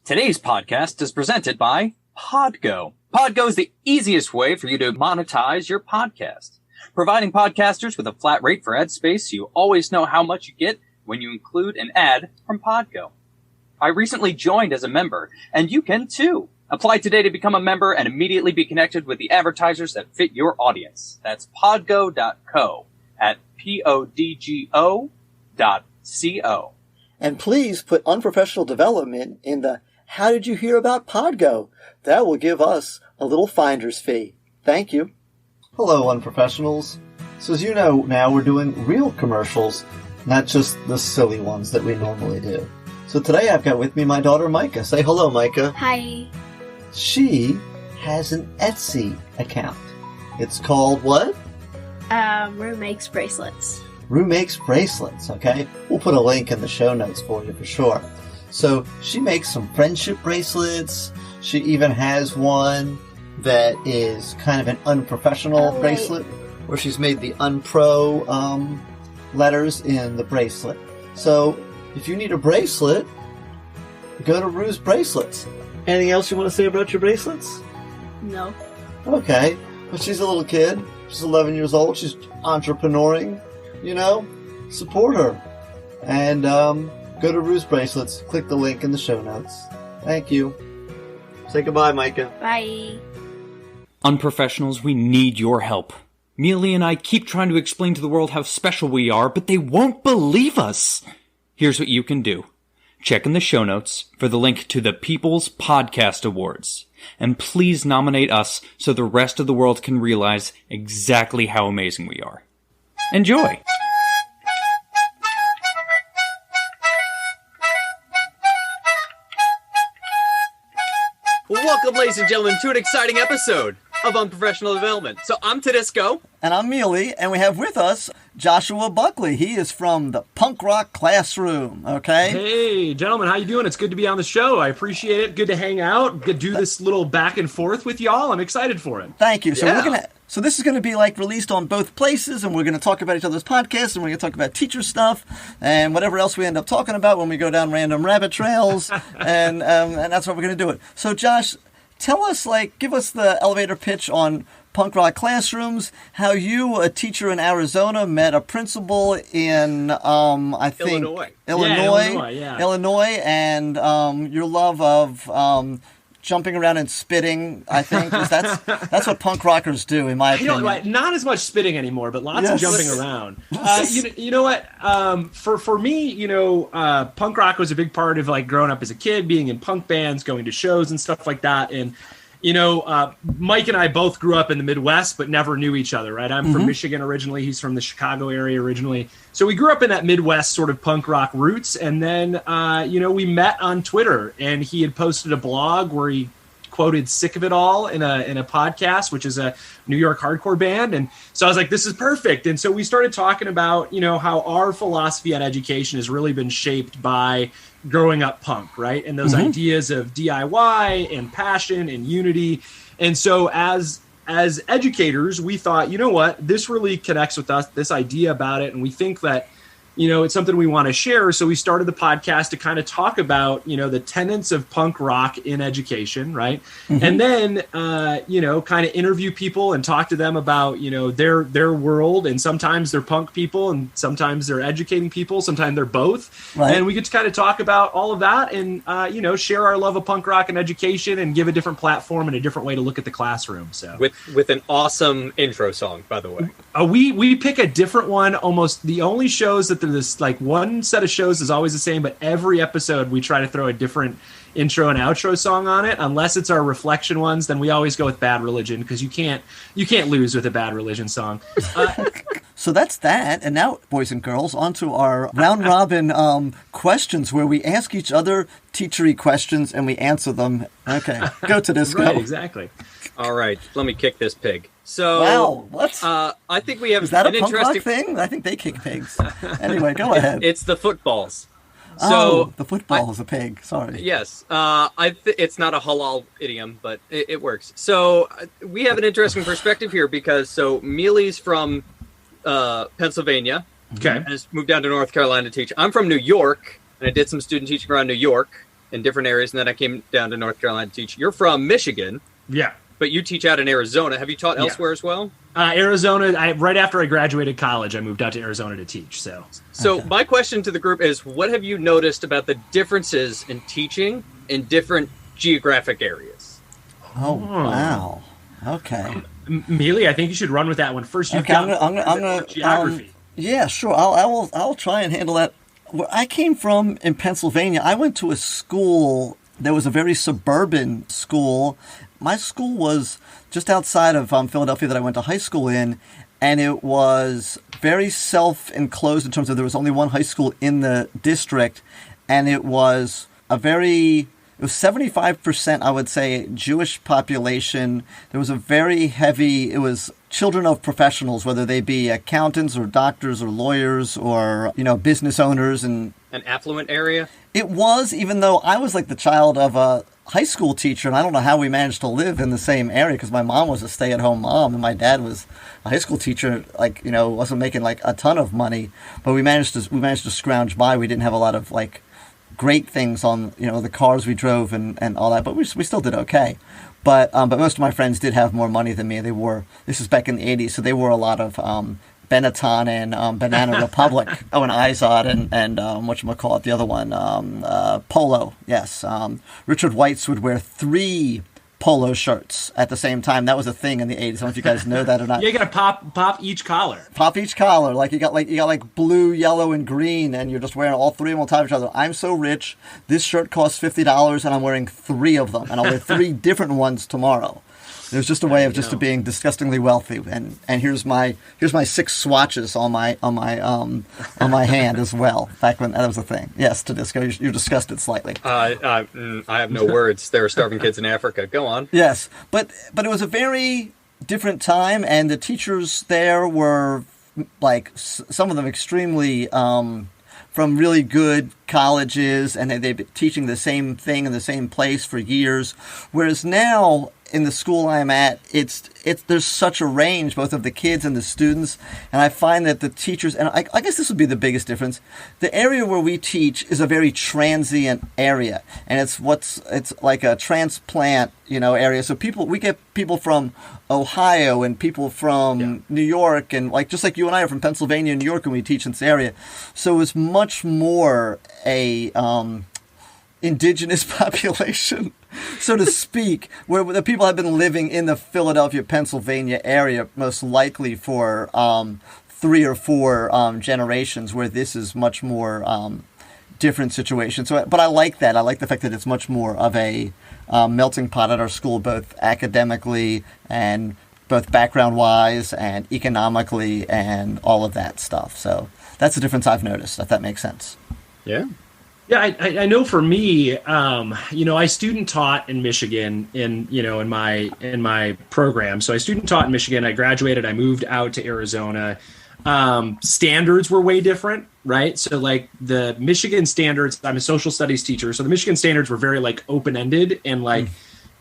Today's podcast is presented by Podgo. Podgo is the easiest way for you to monetize your podcast, providing podcasters with a flat rate for ad space so you always know how much you get when you include an ad from Podgo. I recently joined as a member, and you can too. Apply today to become a member and immediately be connected with the advertisers that fit your audience. That's podgo.co at podgo.co. And please put unprofessional development in the How Did You Hear About Podgo? That will give us a little finder's fee. Thank you. Hello, unprofessionals. So as you know, now we're doing real commercials, not just the silly ones that we normally do. So today I've got with me my daughter Micah. Say hello, Micah. Hi. She has an Etsy account. It's called what? Roo Makes Bracelets. Roo Makes Bracelets, okay? We'll put a link in the show notes for you for sure. So she makes some friendship bracelets. She even has one that is kind of an unprofessional bracelet where she's made the unpro letters in the bracelet. So if you need a bracelet, go to Roo's Bracelets. Anything else you want to say about your bracelets? No. Okay. Well, she's a little kid. She's 11 years old. She's entrepreneuring. You know, support her. And go to Roo's Bracelets. Click the link in the show notes. Thank you. Say goodbye, Micah. Bye. Unprofessionals, we need your help. Mealey and I keep trying to explain to the world how special we are, but they won't believe us. Here's what you can do. Check in the show notes for the link to the People's Podcast Awards. And please nominate us so the rest of the world can realize exactly how amazing we are. Enjoy! Well, welcome, ladies and gentlemen, to an exciting episode of Unprofessional Development. So I'm Tudisco. And I'm Mealey, and we have with us Joshua Buckley. He is from the Punk Rock Classroom, okay? Hey, gentlemen, how you doing? It's good to be on the show. I appreciate it. Good to hang out, good to do this little back and forth with y'all. I'm excited for it. Thank you. So Yeah. So this is going to be like released on both places, and we're going to talk about each other's podcasts, and we're going to talk about teacher stuff, and whatever else we end up talking about when we go down random rabbit trails, and that's what we're going to do it. So Josh, tell us, give us the elevator pitch on Punk Rock Classrooms, how you, a teacher in Arizona, met a principal in, I think, Illinois, and your love of jumping around and spitting, I think. That's what punk rockers do, in my opinion. Not as much spitting anymore, but lots of jumping around. You know what? For me, punk rock was a big part of growing up as a kid, being in punk bands, going to shows and stuff like that. And Mike and I both grew up in the Midwest, but never knew each other, right? I'm from Michigan originally. He's from the Chicago area originally. So we grew up in that Midwest sort of punk rock roots. And then, we met on Twitter, and he had posted a blog where he quoted Sick of It All in a podcast, which is a New York hardcore band. And so I was like, this is perfect. And so we started talking about, how our philosophy on education has really been shaped by growing up punk, right? And those ideas of DIY and passion and unity. And so as educators, we thought, you know what, this really connects with us, this idea about it. And we think that, it's something we want to share. So we started the podcast to kind of talk about, the tenets of punk rock in education, right? And then, kind of interview people and talk to them about, their world. And sometimes they're punk people, and sometimes they're educating people. Sometimes they're both. Right. And we get to kind of talk about all of that and, share our love of punk rock and education and give a different platform and a different way to look at the classroom. So with an awesome intro song, by the way. We pick a different one. Almost the only shows that this one set of shows is always the same, but every episode we try to throw a different intro and outro song on it. Unless it's our reflection ones, then we always go with Bad Religion, because you can't lose with a Bad Religion song. So that's that. And now, boys and girls, on to our round robin questions, where we ask each other teachery questions and we answer them. Okay, go to this. Right, exactly. All right, let me kick this pig. So, wow, what? I think we have Is that an a punk rock interesting thing? I think they kick pigs. Anyway, go ahead. It's the footballs. So the football is a pig. Sorry. Yes, it's not a halal idiom, but it works. So we have an interesting perspective here because Mealey's from Pennsylvania. Okay. And has moved down to North Carolina to teach. I'm from New York, and I did some student teaching around New York. in different areas, and then I came down to North Carolina to teach. You're from Michigan. Yeah. But you teach out in Arizona. Have you taught elsewhere as well? Arizona, right after I graduated college, I moved out to Arizona to teach. So my question to the group is, what have you noticed about the differences in teaching in different geographic areas? Oh, wow. Okay. Mealey, I think you should run with that one first. I'm gonna geography. Yeah, sure. I'll try and handle that. Where I came from in Pennsylvania, I went to a school. There was a very suburban school. My school was just outside of Philadelphia that I went to high school in, and it was very self-enclosed in terms of there was only one high school in the district, and it was 75%, I would say, Jewish population. There was a very heavy, it was children of professionals, whether they be accountants or doctors or lawyers or, business owners. And an affluent area? It was, even though I was like the child of a high school teacher, and I don't know how we managed to live in the same area because my mom was a stay-at-home mom and my dad was a high school teacher, wasn't making like a ton of money, but we managed to scrounge by. We didn't have a lot of like great things on, the cars we drove and all that, but we still did okay. But most of my friends did have more money than me. This is back in the 80s, so they wore a lot of Benetton and Banana Republic. Oh, and Izod and whatchamacallit, the other one, Polo, yes. Richard Weitz would wear 3 polo shirts at the same time. That was a thing in the 80s. I don't know if you guys know that or not. Yeah, you gotta pop each collar. Pop each collar. Like you got blue, yellow, and green, and you're just wearing all 3 of them on top of each other. I'm so rich. This shirt costs $50, and I'm wearing 3 of them, and I'll wear 3 different ones tomorrow. It was just a way of just being disgustingly wealthy, and here's my 6 swatches on my hand as well. Back when that was a thing. Yes, Tudisco, you discussed it slightly. I have no words. There were starving kids in Africa. Go on. Yes, but it was a very different time, and the teachers there were like some of them extremely from really good colleges, and they've been teaching the same thing in the same place for years. Whereas now, in the school I'm at, there's such a range, both of the kids and the students, and I find that the teachers, and I guess this would be the biggest difference, the area where we teach is a very transient area, and it's like a transplant, area. So we get people from Ohio and people from New York, and just like you and I are from Pennsylvania and New York, and we teach in this area. So it's much more a indigenous population, so to speak, where the people have been living in the Philadelphia, Pennsylvania area most likely for 3 or 4 generations, where this is much more different situation. So, but I like that. I like the fact that it's much more of a melting pot at our school, both academically and both background-wise and economically and all of that stuff. So that's the difference I've noticed, if that makes sense. Yeah. Yeah, I know for me, I student taught in Michigan in my program. So I student taught in Michigan. I graduated. I moved out to Arizona. Standards were way different, right? So like the Michigan standards, I'm a social studies teacher. So the Michigan standards were very like open-ended and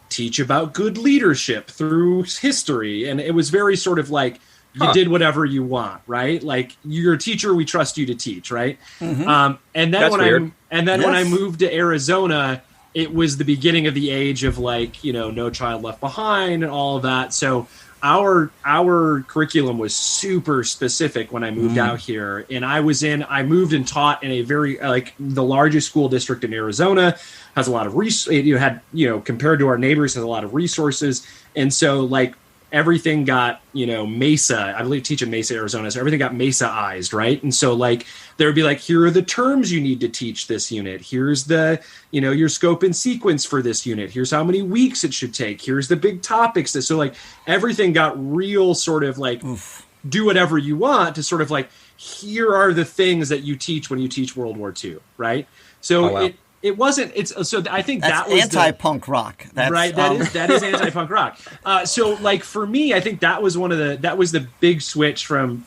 teach about good leadership through history. And it was very sort of like, you did whatever you want, right? Like you're a teacher, we trust you to teach, right? Mm-hmm. And then when I moved to Arizona, it was the beginning of the age of No Child Left Behind and all of that. So our curriculum was super specific when I moved out here, and I moved and taught in a very the largest school district in Arizona, has a lot of compared to our neighbors, has a lot of resources, and so everything got, Mesa, I believe teach in Mesa, Arizona. So everything got Mesa-ized, right? And so there would be here are the terms you need to teach this unit. Here's the, your scope and sequence for this unit. Here's how many weeks it should take. Here's the big topics. So everything got real sort of do whatever you want to sort of here are the things that you teach when you teach World War II, right? So it wasn't. So I think that's that was anti-punk rock, right? That is anti-punk rock. So for me, I think that was the big switch from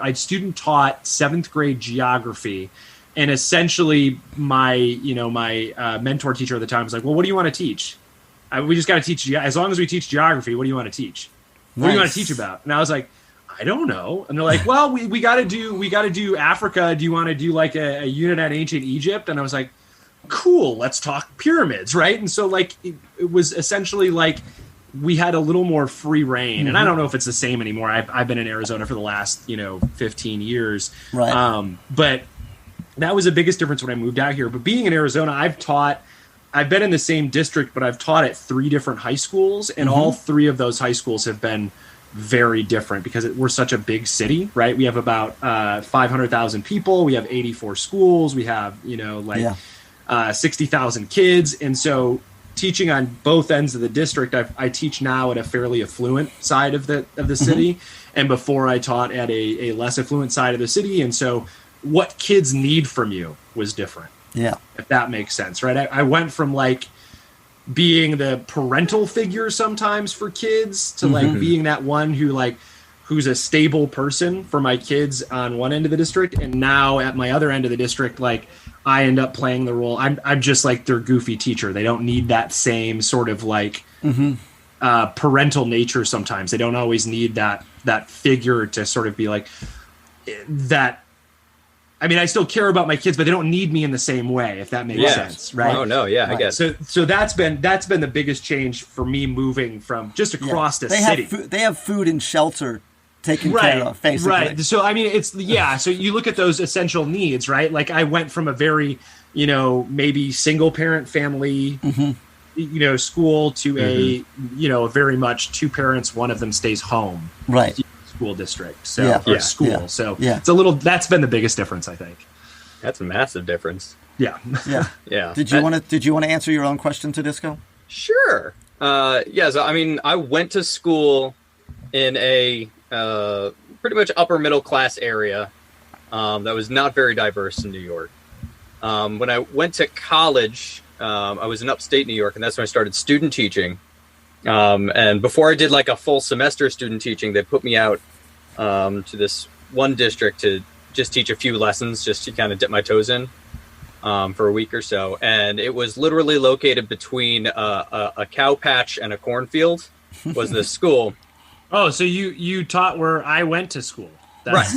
I student taught 7th grade geography, and essentially my mentor teacher at the time was like, well, what do you want to teach? We just got to teach. As long as we teach geography, what do you want to teach? What do you want to teach about? And I was like, I don't know. And they're like, well, we got to do Africa. Do you want to do a unit at ancient Egypt? And I was like, cool, let's talk pyramids, right? And so like it was essentially like we had a little more free reign. And I don't know if it's the same anymore. I've been in Arizona for the last 15 years, right? But that was the biggest difference when I moved out here. But being in Arizona, I've been in the same district, but I've taught at 3 different high schools, and all 3 of those high schools have been very different because we're such a big city, right? We have about 500,000 people. We have 84 schools. We have, 60,000 kids. And so teaching on both ends of the district, I teach now at a fairly affluent side of the city. And before I taught at a less affluent side of the city. And so what kids need from you was different. Yeah. If that makes sense, right? I went from like being the parental figure sometimes for kids to like being that one who's a stable person for my kids on one end of the district. And now at my other end of the district, like I end up playing the role. I'm just like their goofy teacher. They don't need that same sort of like parental nature. Sometimes they don't always need that figure to sort of be like that. I mean, I still care about my kids, but they don't need me in the same way, if that makes sense, right? Oh no, yeah, right. I guess. So that's been the biggest change for me moving from just across the city. They have food and shelter taken care of, basically. Right. So I mean, so you look at those essential needs, right? Like I went from a very, maybe single parent family, school to a, very much 2 parents, one of them stays home. Right. School district, school. So it's a little. That's been the biggest difference, I think. That's a massive difference. Yeah. Yeah. Did you want to answer your own question, Tudisco? Sure. So I mean, I went to school in a pretty much upper middle class area that was not very diverse in New York. When I went to college, I was in upstate New York, and that's when I started student teaching. And before I did like a full semester student teaching, they put me out to this one district to just teach a few lessons, just to kind of dip my toes in for a week or so. And it was literally located between a cow patch and a cornfield was this school. Oh, so you taught where I went to school. Right.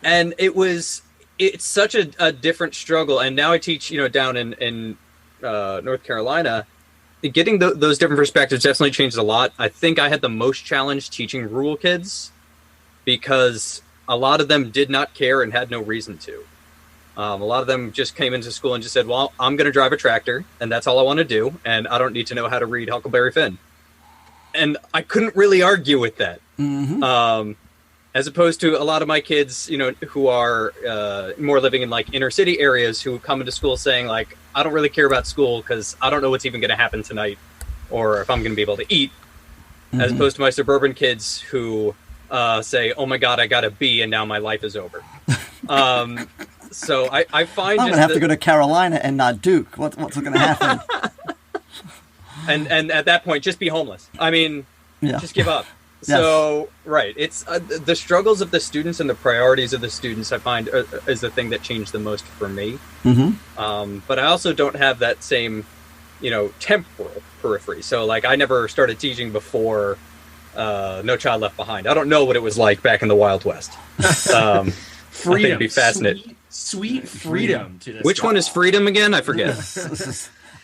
And it's such a different struggle. And now I teach, down in North Carolina. Getting those different perspectives definitely changed a lot. I think I had the most challenge teaching rural kids because a lot of them did not care and had no reason to. A lot of them just came into school and just said, well, I'm going to drive a tractor and that's all I want to do. And I don't need to know how to read Huckleberry Finn. And I couldn't really argue with that. As opposed to a lot of my kids, who are more living in like inner city areas who come into school saying like, I don't really care about school because I don't know what's even going to happen tonight or if I'm going to be able to eat. As opposed to my suburban kids who say, oh my God, I got a B and now my life is over. So I find I'm going to have to go to Carolina and not Duke. What's going to happen? and at that point, just be homeless. I mean, just give up. So, right. It's the struggles of the students and the priorities of the students, I find, is the thing that changed the most for me. But I also don't have that same, temporal periphery. So, like, I never started teaching before No Child Left Behind. I don't know what it was like back in the Wild West. Freedom. I think it'd be fascinating. Sweet freedom. To this Which one is freedom again? I forget.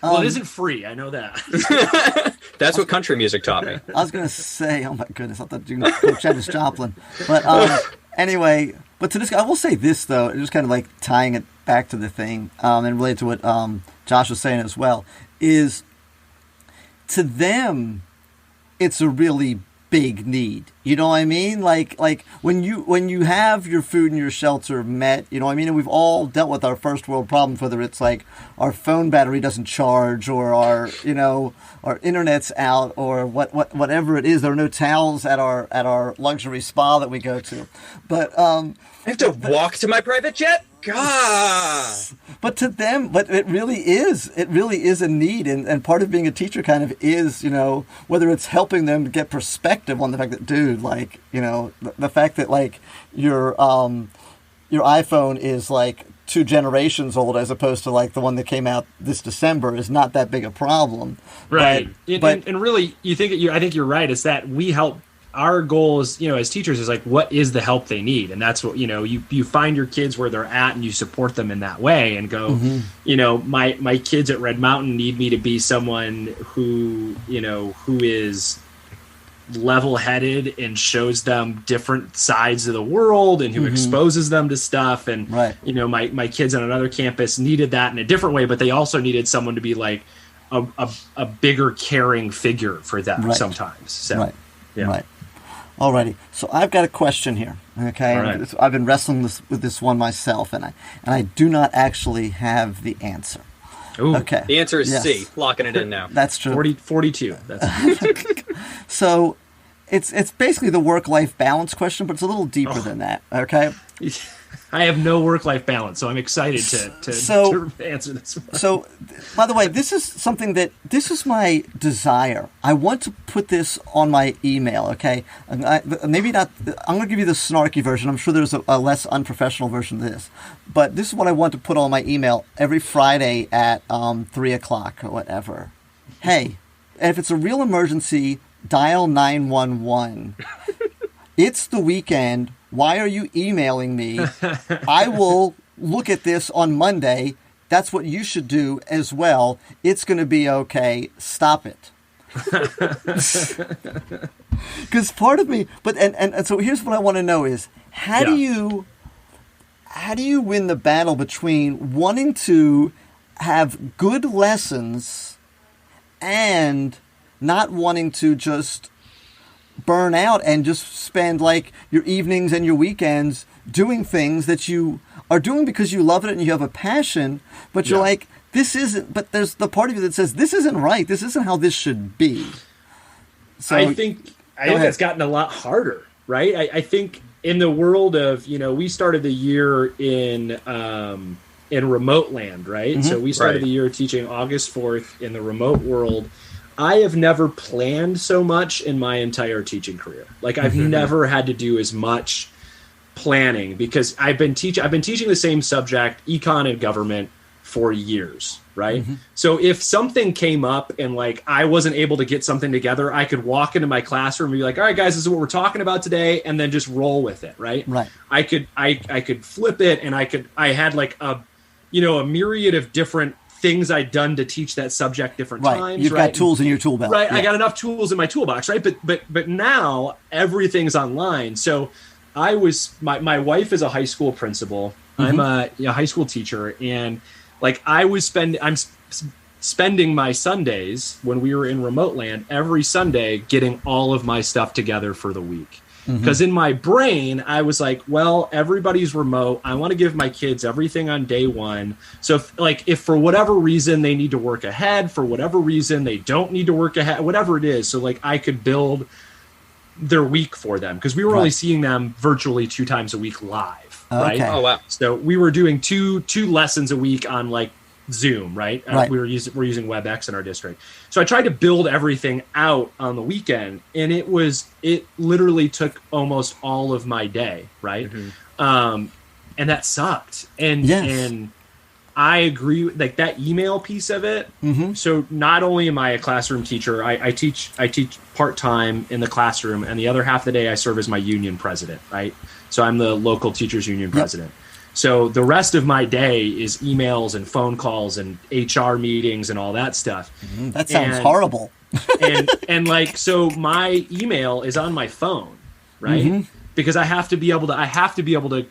Well, it isn't free. I know that. That's what country music taught me. I was going to say, oh my goodness, I thought you were going to quote Janis Joplin. But anyway, but to this, I will say this, though, just kind of like tying it back to the thing and related to what Josh was saying as well, is to them, it's a really big need. You know what I mean? Like when you have your food and your shelter met, you know what I mean? And we've all dealt with our first world problems, whether it's like our phone battery doesn't charge or our internet's out or whatever it is. There are no towels at our luxury spa that we go to. But I have to walk to my private jet? God. But to them, it really is a need, and part of being a teacher kind of is, whether it's helping them get perspective on the fact that, dude, like, the fact that like your iPhone is like 2 generations old as opposed to like the one that came out this December is not that big a problem, right? But really, I think you're right. Is that we help our goal is, as teachers is like, what is the help they need? And that's what, you find your kids where they're at and you support them in that way and go, my kids at Red Mountain need me to be someone who is level-headed and shows them different sides of the world and who exposes them to stuff. And, my kids on another campus needed that in a different way, but they also needed someone to be like a bigger caring figure for them sometimes. So, Right. Alrighty. So I've got a question here. Okay. Right. I've been wrestling with this one myself, and I do not actually have the answer. Ooh. Okay. The answer is C. Locking it in now. That's true. 42. That's So it's basically the work-life balance question, but it's a little deeper than that. Okay. I have no work-life balance, so I'm excited to answer this one. So, by the way, this is my desire. I want to put this on my email, okay? Maybe not, I'm going to give you the snarky version. I'm sure there's a less unprofessional version of this. But this is what I want to put on my email every Friday at 3 o'clock or whatever. Hey, if it's a real emergency, dial 911. It's the weekend. Why are you emailing me? I will look at this on Monday. That's what you should do as well. It's going to be okay. Stop it. Because part of me, and so here's what I want to know is how do you win the battle between wanting to have good lessons and not wanting to just burn out and just spend like your evenings and your weekends doing things that you are doing because you love it and you have a passion, but you're like, this isn't, but there's the part of you that says, this isn't right. This isn't how this should be. So I think that's gotten a lot harder, right? I think in the world of, we started the year in remote land, right? So we started the year teaching August 4th in the remote world. I have never planned so much in my entire teaching career. Like I've never had to do as much planning because I've been teaching the same subject, econ and government, for years, right? So if something came up and like I wasn't able to get something together, I could walk into my classroom and be like, all right, guys, this is what we're talking about today, and then just roll with it, right? Right. I could flip it, and I had like a myriad of different things I'd done to teach that subject different times. You've got tools in your tool belt. Right. I got enough tools in my toolbox, right? But now everything's online. So I was my wife is a high school principal. I'm a high school teacher, and like I'm spending my Sundays when we were in remote land every Sunday getting all of my stuff together for the week. Because in my brain, I was like, well, everybody's remote. I want to give my kids everything on day one. So if for whatever reason they need to work ahead, for whatever reason they don't need to work ahead, whatever it is. So like I could build their week for them because we were only seeing them virtually 2 times a week live. Right? Okay. Oh, wow. So we were doing two lessons a week on like Zoom, right? We're using WebEx in our district. So I tried to build everything out on the weekend, and it literally took almost all of my day, right? And that sucked. And I agree with like that email piece of it. So not only am I a classroom teacher, I teach part-time in the classroom, and the other half of the day I serve as my union president, right? So I'm the local teachers union president. So the rest of my day is emails and phone calls and HR meetings and all that stuff. That sounds horrible. and like, so my email is on my phone, right? Because I have to be able to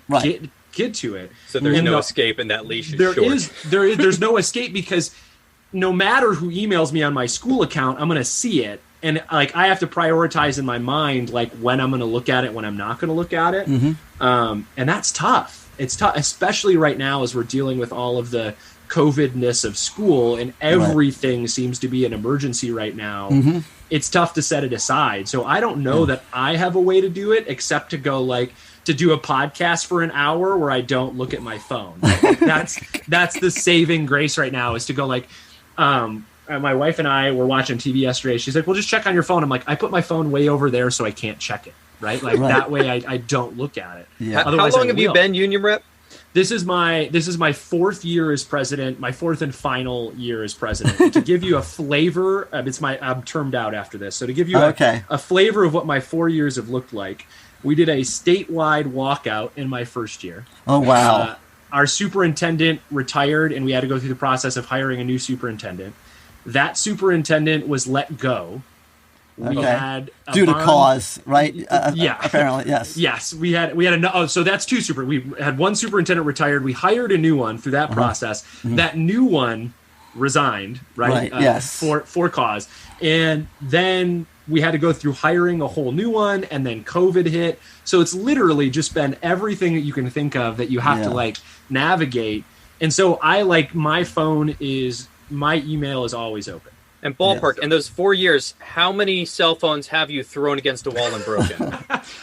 get to it. So there's no escape, and that leash is short. There's no escape because no matter who emails me on my school account, I'm going to see it. And like, I have to prioritize in my mind, like when I'm going to look at it, when I'm not going to look at it. And that's tough. It's tough, especially right now as we're dealing with all of the COVID-ness of school and everything seems to be an emergency right now. It's tough to set it aside. So I don't know that I have a way to do it except to go like to do a podcast for an hour where I don't look at my phone. Like, that's the saving grace right now is to go like, my wife and I were watching TV yesterday. She's like, well, just check on your phone. I'm like, I put my phone way over there so I can't check it. Right? Like that way I don't look at it. Yeah. How long have you been union rep? This is my fourth year as president, my fourth and final year as president. And to give you a flavor, I'm termed out after this. So to give you a flavor of what my 4 years have looked like, we did a statewide walkout in my first year. Oh, wow. Our superintendent retired, and we had to go through the process of hiring a new superintendent. That superintendent was let go. We had due to cause, right? Yeah, apparently, yes. Yes, we had so that's two super. We had one superintendent retired. We hired a new one through that process. Mm-hmm. That new one resigned, right? Yes, for cause, and then we had to go through hiring a whole new one, and then COVID hit. So it's literally just been everything that you can think of that you have to like navigate. And so my email is always open. And ballpark, in those 4 years, how many cell phones have you thrown against a wall and broken?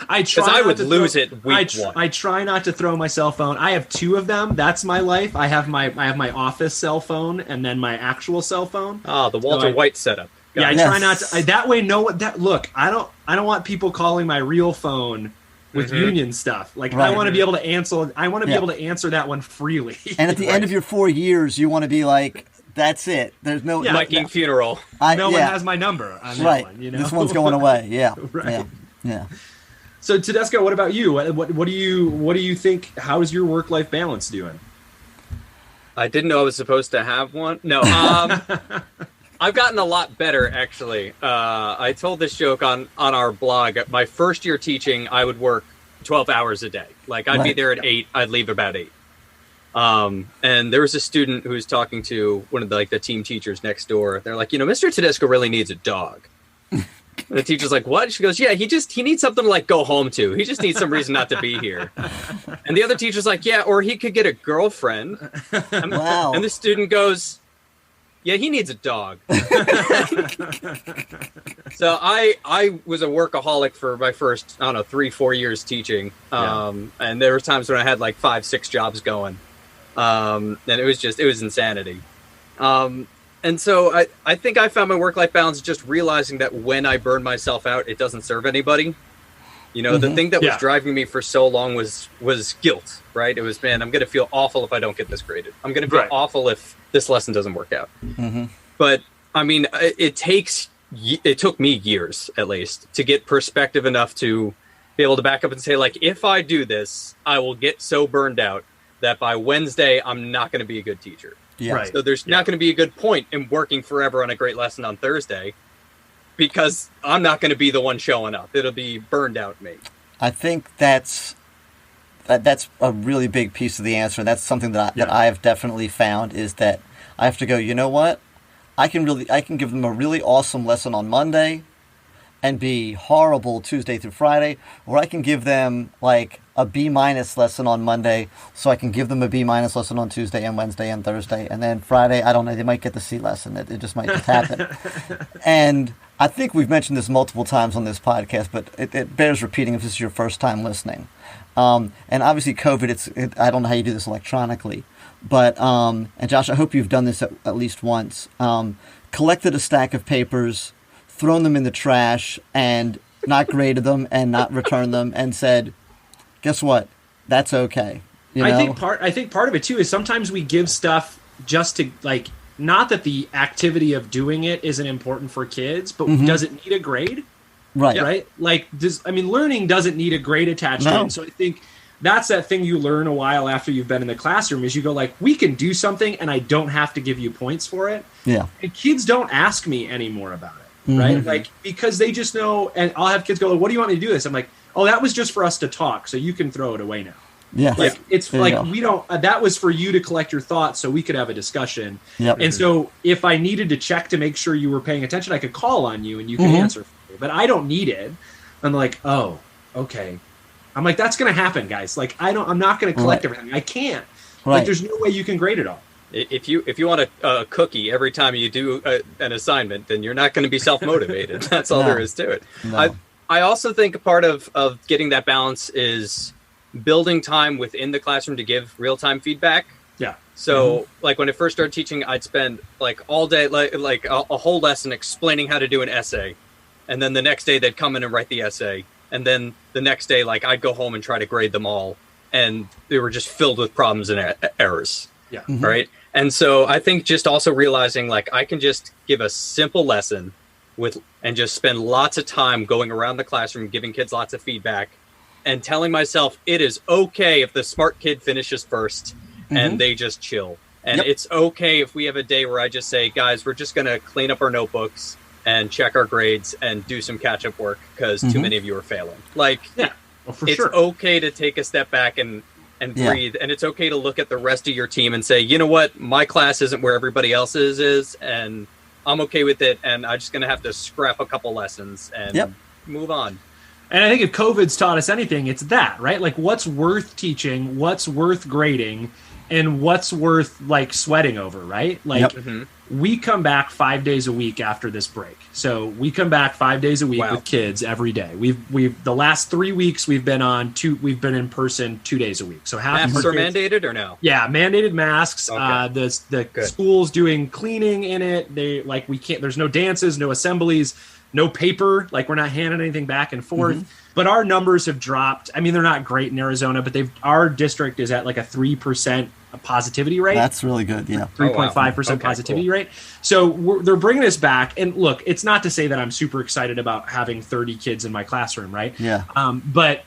I would lose it week one. I try not to throw my cell phone. I have two of them. That's my life. I have my office cell phone and then my actual cell phone. The Walter White setup. I try not to. That way, look, I don't want people calling my real phone with union stuff. Like I want to be able to answer. I want to be able to answer that one freely. And at the end of your 4 years, you want to be like, that's it. There's no Viking funeral. No one has my number on that one. You know? This one's going away. Yeah. Right. Yeah. So Tudisco, what about you? What do you think? How is your work-life balance doing? I didn't know I was supposed to have one. No. I've gotten a lot better, actually. I told this joke on our blog. My first year teaching, I would work 12 hours a day. Like I'd be there at 8. I'd leave about 8. And there was a student who was talking to one of the team teachers next door. They're like, Mr. Tudisco really needs a dog. And the teacher's like, what? She goes, yeah, he needs something to go home to. He just needs some reason not to be here. And the other teacher's like, yeah, or he could get a girlfriend. And, and the student goes, yeah, he needs a dog. So I was a workaholic for my first, 3-4 years teaching. And there were times when I had 5-6 jobs going. And it was insanity. And so I think I found my work-life balance just realizing that when I burn myself out, it doesn't serve anybody. The thing that was driving me for so long was guilt, right? It was, man, I'm going to feel awful if I don't get this graded. I'm going to feel awful if this lesson doesn't work out. Mm-hmm. But I mean, it took me years at least to get perspective enough to be able to back up and say, if I do this, I will get so burned out that by Wednesday, I'm not going to be a good teacher. Yeah. Right. So there's not going to be a good point in working forever on a great lesson on Thursday because I'm not going to be the one showing up. It'll be burned out me. I think that's a really big piece of the answer. That's something that I have definitely found is that I have to go, you know what? I can give them a really awesome lesson on Monday and be horrible Tuesday through Friday, or I can give them a B- lesson on Monday, so I can give them a B- lesson on Tuesday and Wednesday and Thursday, and then Friday, I don't know, they might get the C lesson. It just might just happen. And I think we've mentioned this multiple times on this podcast, but it bears repeating if this is your first time listening. And obviously COVID, I don't know how you do this electronically, but, and Josh, I hope you've done this at least once, collected a stack of papers, thrown them in the trash, and not graded them and not returned them, and said, guess what? That's okay. I think part of it too is sometimes we give stuff just to not that the activity of doing it isn't important for kids, but does it need a grade? Right. Right. Learning doesn't need a grade attached to it. So I think that's that thing you learn a while after you've been in the classroom is you go we can do something and I don't have to give you points for it. Yeah. And kids don't ask me anymore about it. Right? Because they just know, and I'll have kids go, what do you want me to do this? I'm like, oh, that was just for us to talk, so you can throw it away now. Yeah. It's we don't, that was for you to collect your thoughts so we could have a discussion. Yep. And so if I needed to check to make sure you were paying attention, I could call on you and you could answer for me. But I don't need it. I'm like, oh, okay. I'm like, that's going to happen, guys. I'm not going to collect everything. I can't. Right. There's no way you can grade it all. If you want a cookie every time you do an assignment, then you're not going to be self-motivated. That's all there is to it. No. I also think a part of getting that balance is building time within the classroom to give real-time feedback. Yeah. So when I first started teaching, I'd spend all day, a whole lesson explaining how to do an essay. And then the next day they'd come in and write the essay. And then the next day, I'd go home and try to grade them all. and they were just filled with problems and errors. Yeah. Mhm. Right. And so I think just also realizing like I can just give a simple lesson and just spend lots of time going around the classroom, giving kids lots of feedback and telling myself it is okay if the smart kid finishes first and they just chill. And it's okay if we have a day where I just say, guys, we're just going to clean up our notebooks and check our grades and do some catch-up work because too many of you are failing. Like, it's okay to take a step back and breathe. And it's okay to look at the rest of your team and say, you know what, my class isn't where everybody else's is, and I'm okay with it. And I'm just going to have to scrap a couple lessons and move on. And I think if COVID's taught us anything, it's that, right? Like what's worth teaching, what's worth grading, and what's worth like sweating over, right? Like we come back 5 days a week after this break. So we come back 5 days a week with kids every day. We've the last 3 weeks we've been in person 2 days a week. So half masks are mandated or no? Yeah, mandated masks. Okay. The school's doing cleaning in it. They like we can't. There's no dances, no assemblies, no paper. Like we're not handing anything back and forth. But our numbers have dropped. I mean, they're not great in Arizona, but our district is at like a 3% positivity rate. That's really good. Yeah, 3.5% positivity rate. So they're bringing us back. And look, it's not to say that I'm super excited about having 30 kids in my classroom, right? Yeah. But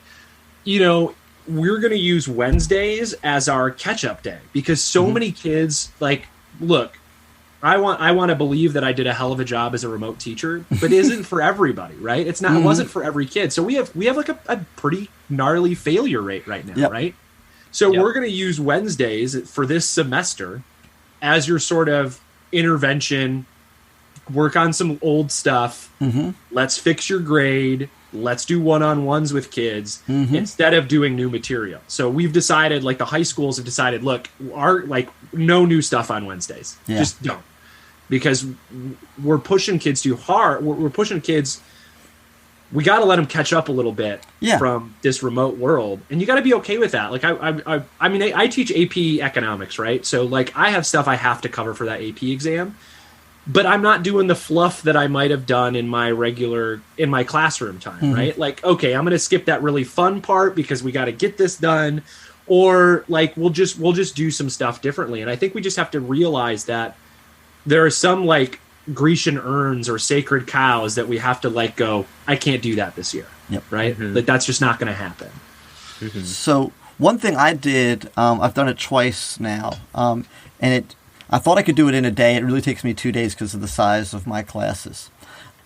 you know, we're going to use Wednesdays as our catch-up day because so many kids like look. I want to believe that I did a hell of a job as a remote teacher, but it isn't for everybody, right? It's not. It wasn't for every kid. So we have like a pretty gnarly failure rate right now, right? So we're going to use Wednesdays for this semester as your sort of intervention. Work on some old stuff. Let's fix your grade. Let's do one-on-ones with kids instead of doing new material. So we've decided, like the high schools have decided, look, no new stuff on Wednesdays. Just don't. Because we're pushing kids too hard. We're pushing kids. We got to let them catch up a little bit from this remote world, and you got to be okay with that. Like I mean, I teach AP economics, right? So like I have stuff I have to cover for that AP exam, but I'm not doing the fluff that I might have done in my classroom time, right? Like, okay, I'm going to skip that really fun part because we got to get this done, or like we'll just do some stuff differently. And I think we just have to realize that there are some like Grecian urns or sacred cows that we have to like go, I can't do that this year. Right. Like that's just not going to happen. So one thing I did, I've done it twice now. And I thought I could do it in a day. It really takes me 2 days because of the size of my classes.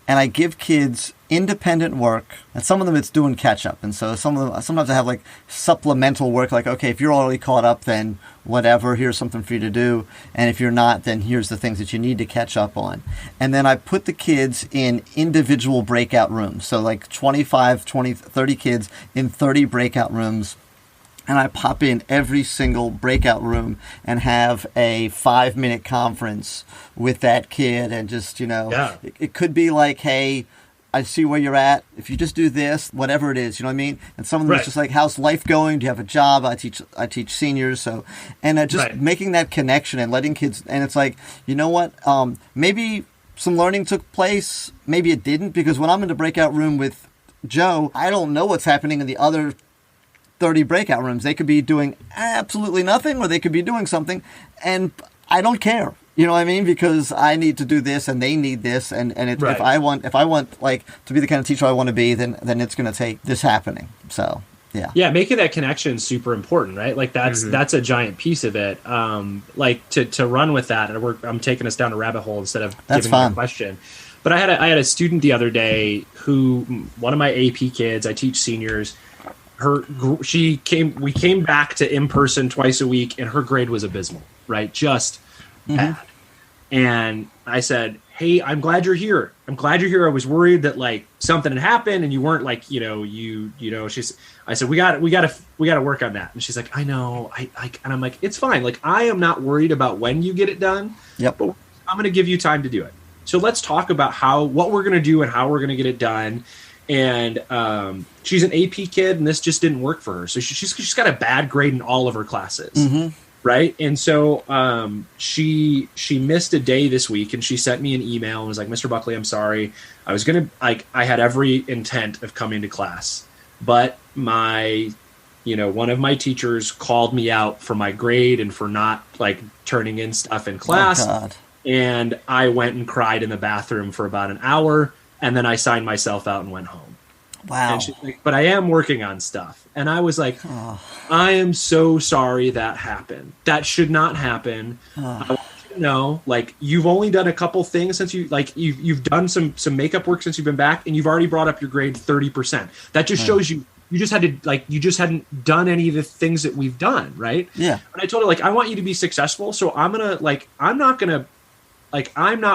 And I give kids independent work, and some of them it's doing catch up. And so sometimes I have like supplemental work, like, okay, if you're already caught up, then whatever, here's something for you to do. And if you're not, then here's the things that you need to catch up on. And then I put the kids in individual breakout rooms. So like 25, 20, 30 kids in 30 breakout rooms. And I pop in every single breakout room and have a 5-minute conference with that kid. And just, it could be like, hey, I see where you're at. If you just do this, whatever it is, you know what I mean? And some of them it's just like, how's life going? Do you have a job? I teach seniors. So, and just making that connection and letting kids, and it's like, you know what? Maybe some learning took place. Maybe it didn't, because when I'm in the breakout room with Joe, I don't know what's happening in the other 30 breakout rooms. They could be doing absolutely nothing, or they could be doing something, and I don't care. You know what I mean? Because I need to do this, and they need this, and if I want like to be the kind of teacher I want to be, then it's going to take this happening. So yeah, making that connection is super important, right? Like that's a giant piece of it. Like to run with that, and I'm taking us down a rabbit hole instead of giving you a question. But I had a student the other day who, one of my AP kids, I teach seniors. We came back to in-person twice a week, and her grade was abysmal, right? Just bad. And I said, hey, I'm glad you're here. I was worried that like something had happened and you weren't like, I said, we got to work on that. And she's like, I know. And I'm like, it's fine. Like, I am not worried about when you get it done. Yep. But I'm going to give you time to do it. So let's talk about what we're going to do and how we're going to get it done. And she's an AP kid, and this just didn't work for her. So she's got a bad grade in all of her classes, right? And so she missed a day this week, and she sent me an email and was like, Mr. Buckley, I'm sorry. I had every intent of coming to class, but my one of my teachers called me out for my grade and for not like turning in stuff in class. Oh, God. And I went and cried in the bathroom for about an hour, and then I signed myself out and went home. Wow. And she's like, but I am working on stuff. And I was like, I am so sorry that happened. That should not happen. I want you to know, like, you've only done a couple things since you've done some makeup work since you've been back, and you've already brought up your grade 30%. That just shows you just hadn't done any of the things that we've done, right? Yeah. And I told her, like, I want you to be successful, so I'm not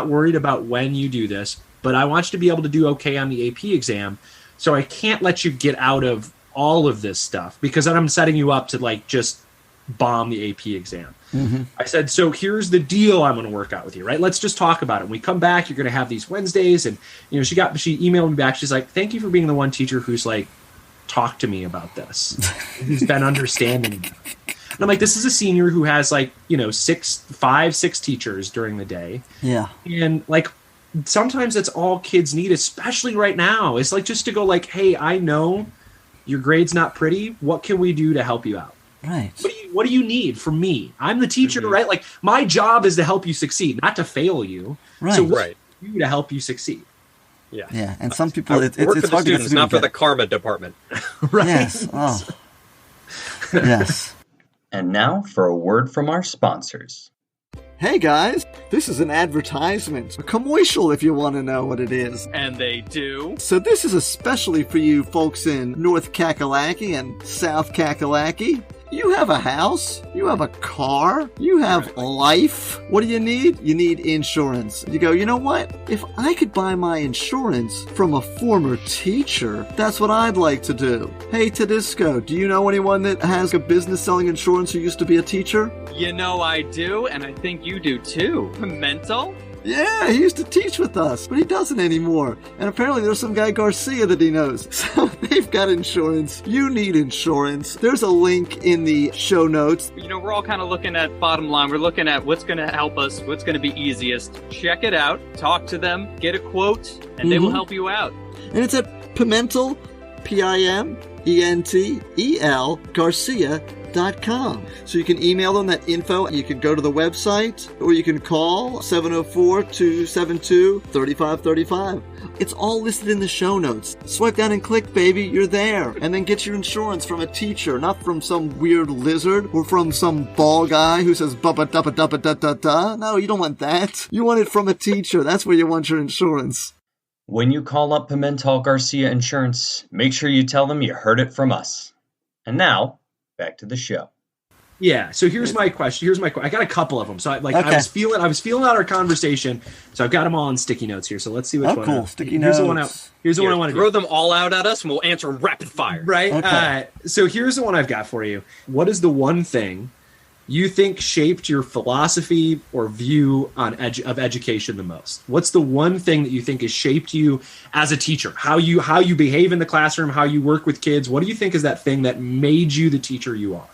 worried about when you do this, but I want you to be able to do okay on the AP exam. So I can't let you get out of all of this stuff because then I'm setting you up to like just bomb the AP exam. Mm-hmm. I said, so here's the deal I'm going to work out with you, right? Let's just talk about it. When we come back, you're going to have these Wednesdays. And, she emailed me back. She's like, thank you for being the one teacher who's like, talked to me about this. Who's been understanding. And I'm like, this is a senior who has like, 6 teachers during the day. Yeah. And like, sometimes that's all kids need, especially right now. It's like just to go like, hey, I know your grade's not pretty. What can we do to help you out? Right. What do you need from me? I'm the teacher, right? Like my job is to help you succeed, not to fail you. Right. So what can we do to help you succeed? Yeah. Yeah. And some people, it's work for the hard students, to not for the karma department. Right. Yes. Oh. Yes. And now for a word from our sponsors. Hey guys, this is an advertisement. A commercial if you want to know what it is. And they do. So this is especially for you folks in North Kakalaki and South Kakalaki. You have a house, you have a car, you have life. What do you need? You need insurance. You go, you know what? If I could buy my insurance from a former teacher, that's what I'd like to do. Hey Tudisco, do you know anyone that has a business selling insurance who used to be a teacher? You know I do, and I think you do too. Pimentel? Yeah, he used to teach with us, but he doesn't anymore. And apparently there's some guy Garcia that he knows. So they've got insurance. You need insurance. There's a link in the show notes. We're all kind of looking at bottom line. We're looking at what's going to help us, what's going to be easiest. Check it out. Talk to them. Get a quote, and they will help you out. And it's at Pimentel, Pimentel, Garcia.com. So you can email them that info. You can go to the website, or you can call 704-272-3535. It's all listed in the show notes. Swipe down and click, baby. You're there. And then get your insurance from a teacher, not from some weird lizard or from some ball guy who says bubba dubba dubba da da da. No, you don't want that. You want it from a teacher. That's where you want your insurance. When you call up Pimentel Garcia Insurance, make sure you tell them you heard it from us. And now, back to the show. Yeah. So here's my question. I got a couple of them. So I was feeling out our conversation. So I've got them all on sticky notes here. So let's see which one. Oh, cool. Sticky notes. Here's the one I want to throw them all out at us, and we'll answer them rapid fire. Right. Okay. So here's the one I've got for you. What is the one thing you think shaped your philosophy or view of education the most? What's the one thing that you think has shaped you as a teacher? How you behave in the classroom, how you work with kids? What do you think is that thing that made you the teacher you are?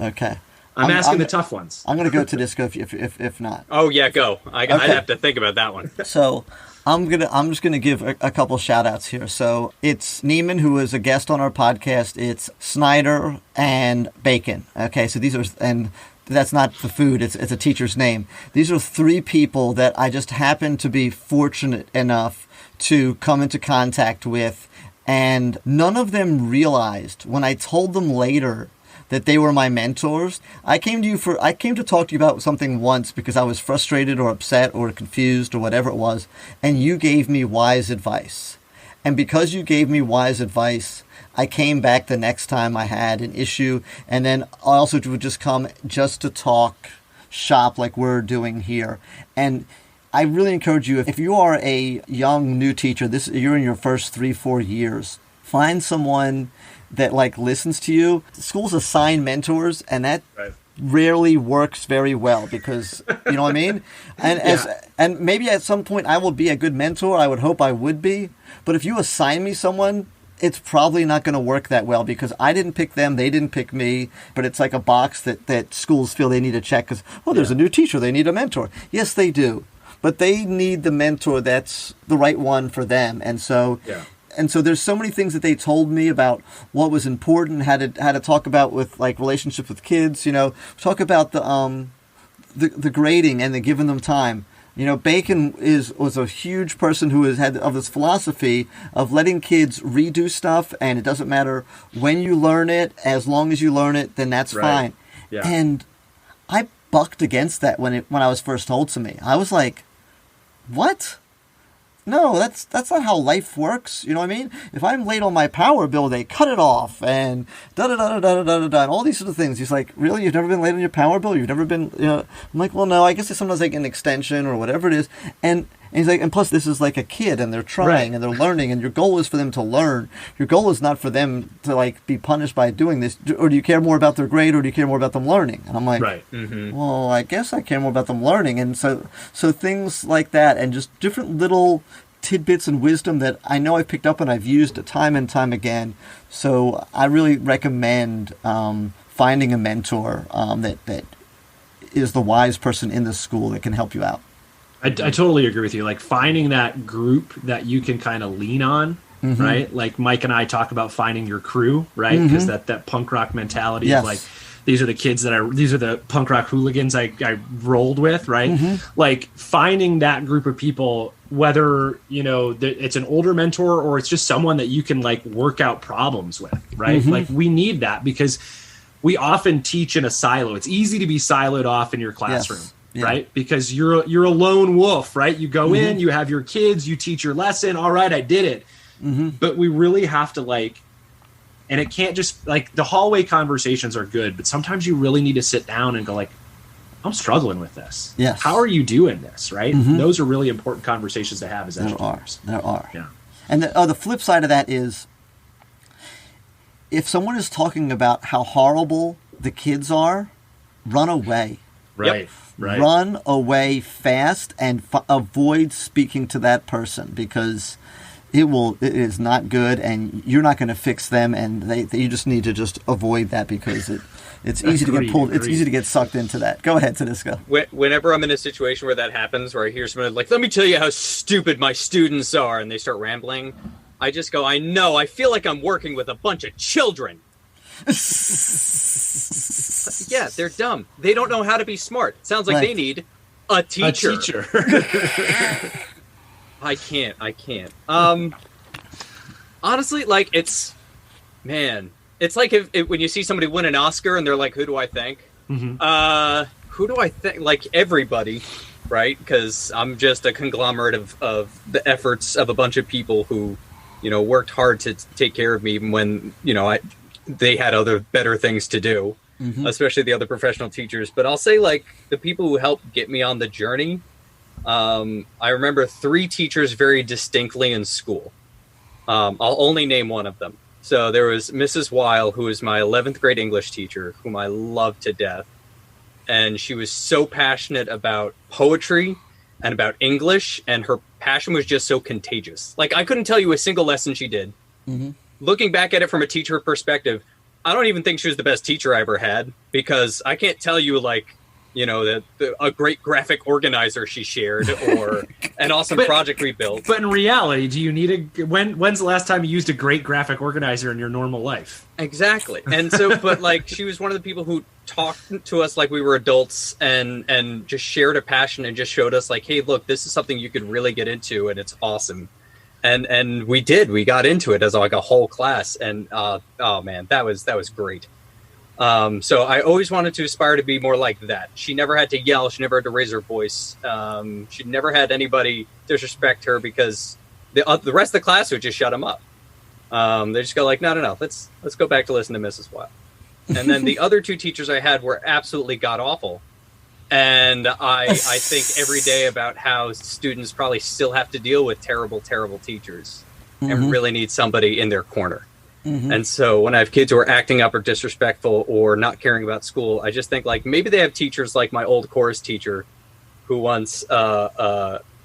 Okay. I'm asking the tough ones. I'm going to go to Tudisco if not. Oh yeah, go. I'd have to think about that one. So I'm just gonna give a couple shout outs here. So it's Neiman, who is a guest on our podcast. It's Snyder and Bacon. Okay, so these are, and that's not the food, it's a teacher's name. These are 3 people that I just happened to be fortunate enough to come into contact with, and none of them realized when I told them later that they were my mentors. I came to talk to you about something once because I was frustrated or upset or confused or whatever it was, and you gave me wise advice. And because you gave me wise advice, I came back the next time I had an issue, and then I also would just come just to talk shop like we're doing here. And I really encourage you, if you are a young new teacher, you're in your first 3-4 years, find someone that listens to you. Schools assign mentors, and that rarely works very well because, you know what I mean? And and maybe at some point I will be a good mentor. I would hope I would be. But if you assign me someone, it's probably not going to work that well because I didn't pick them, they didn't pick me. But it's like a box that schools feel they need to check because, there's a new teacher, they need a mentor. Yes, they do. But they need the mentor that's the right one for them. And so and so there's so many things that they told me about what was important, how to talk about with like relationships with kids. Talk about the grading and the giving them time. Bacon was a huge person who had this philosophy of letting kids redo stuff, and it doesn't matter when you learn it, as long as you learn it, then that's fine. Yeah. And I bucked against that when I was first told to me. I was like, what? No, that's not how life works. You know what I mean? If I'm late on my power bill, they cut it off and and all these sort of things. He's like, really? You've never been late on your power bill? You've never been, I'm like, well, no, I guess it's sometimes like an extension or whatever it is. And he's like, and plus this is like a kid and they're trying and they're learning, and your goal is for them to learn. Your goal is not for them to like be punished by doing this. Or do you care more about their grade, or do you care more about them learning? And I'm like, well, I guess I care more about them learning. And so things like that, and just different little tidbits and wisdom that I know I've picked up and I've used time and time again. So I really recommend finding a mentor that is the wise person in the school that can help you out. I totally agree with you. Like finding that group that you can kind of lean on, right? Like Mike and I talk about finding your crew, right? Because that punk rock mentality of like, these are the kids these are the punk rock hooligans I rolled with, right? Like finding that group of people, whether, it's an older mentor or it's just someone that you can like work out problems with, right? Like we need that because we often teach in a silo. It's easy to be siloed off in your classroom. Right? Because you're a lone wolf, right? You go in, you have your kids, you teach your lesson. All right, I did it. But we really have to and it can't just the hallway conversations are good, but sometimes you really need to sit down and go like, I'm struggling with this. Yes. How are you doing this? Right? Those are really important conversations to have as educators. There are. Yeah. And the flip side of that is, if someone is talking about how horrible the kids are, run away. Right. Right. Run away fast and avoid speaking to that person, because it is not good, and you're not going to fix them, and you just need to just avoid that, because it's easy to get pulled. It's easy to get sucked into that. Go ahead, Tudisco. Whenever I'm in a situation where that happens, where I hear someone like, let me tell you how stupid my students are, and they start rambling, I just go, I know, I feel like I'm working with a bunch of children. Yeah, they're dumb. They don't know how to be smart. Sounds like they need a teacher. I can't. Honestly, it's like if when you see somebody win an Oscar and they're like, who do I thank? Who do I thank? Like everybody, right? Because I'm just a conglomerate of the efforts of a bunch of people who, worked hard to take care of me even when, they had other better things to do, especially the other professional teachers. But I'll say the people who helped get me on the journey. I remember 3 teachers very distinctly in school. I'll only name one of them. So there was Mrs. Weil, who was my 11th grade English teacher, whom I loved to death. And she was so passionate about poetry and about English, and her passion was just so contagious. I couldn't tell you a single lesson she did. Looking back at it from a teacher perspective, I don't even think she was the best teacher I ever had, because I can't tell you a great graphic organizer she shared or an awesome project we built. But in reality, do you need when's the last time you used a great graphic organizer in your normal life? Exactly. And so, but she was one of the people who talked to us like we were adults and just shared a passion and just showed us hey, look, this is something you could really get into and it's awesome. And we got into it as a whole class. And, oh man, that was great. So I always wanted to aspire to be more like that. She never had to yell. She never had to raise her voice. She never had anybody disrespect her, because the rest of the class would just shut them up. They just go no, let's go back to listen to Mrs. Weil. And then the other 2 teachers I had were absolutely god-awful. And I think every day about how students probably still have to deal with terrible, terrible teachers and really need somebody in their corner. And so when I have kids who are acting up or disrespectful or not caring about school, I just think maybe they have teachers like my old chorus teacher, who once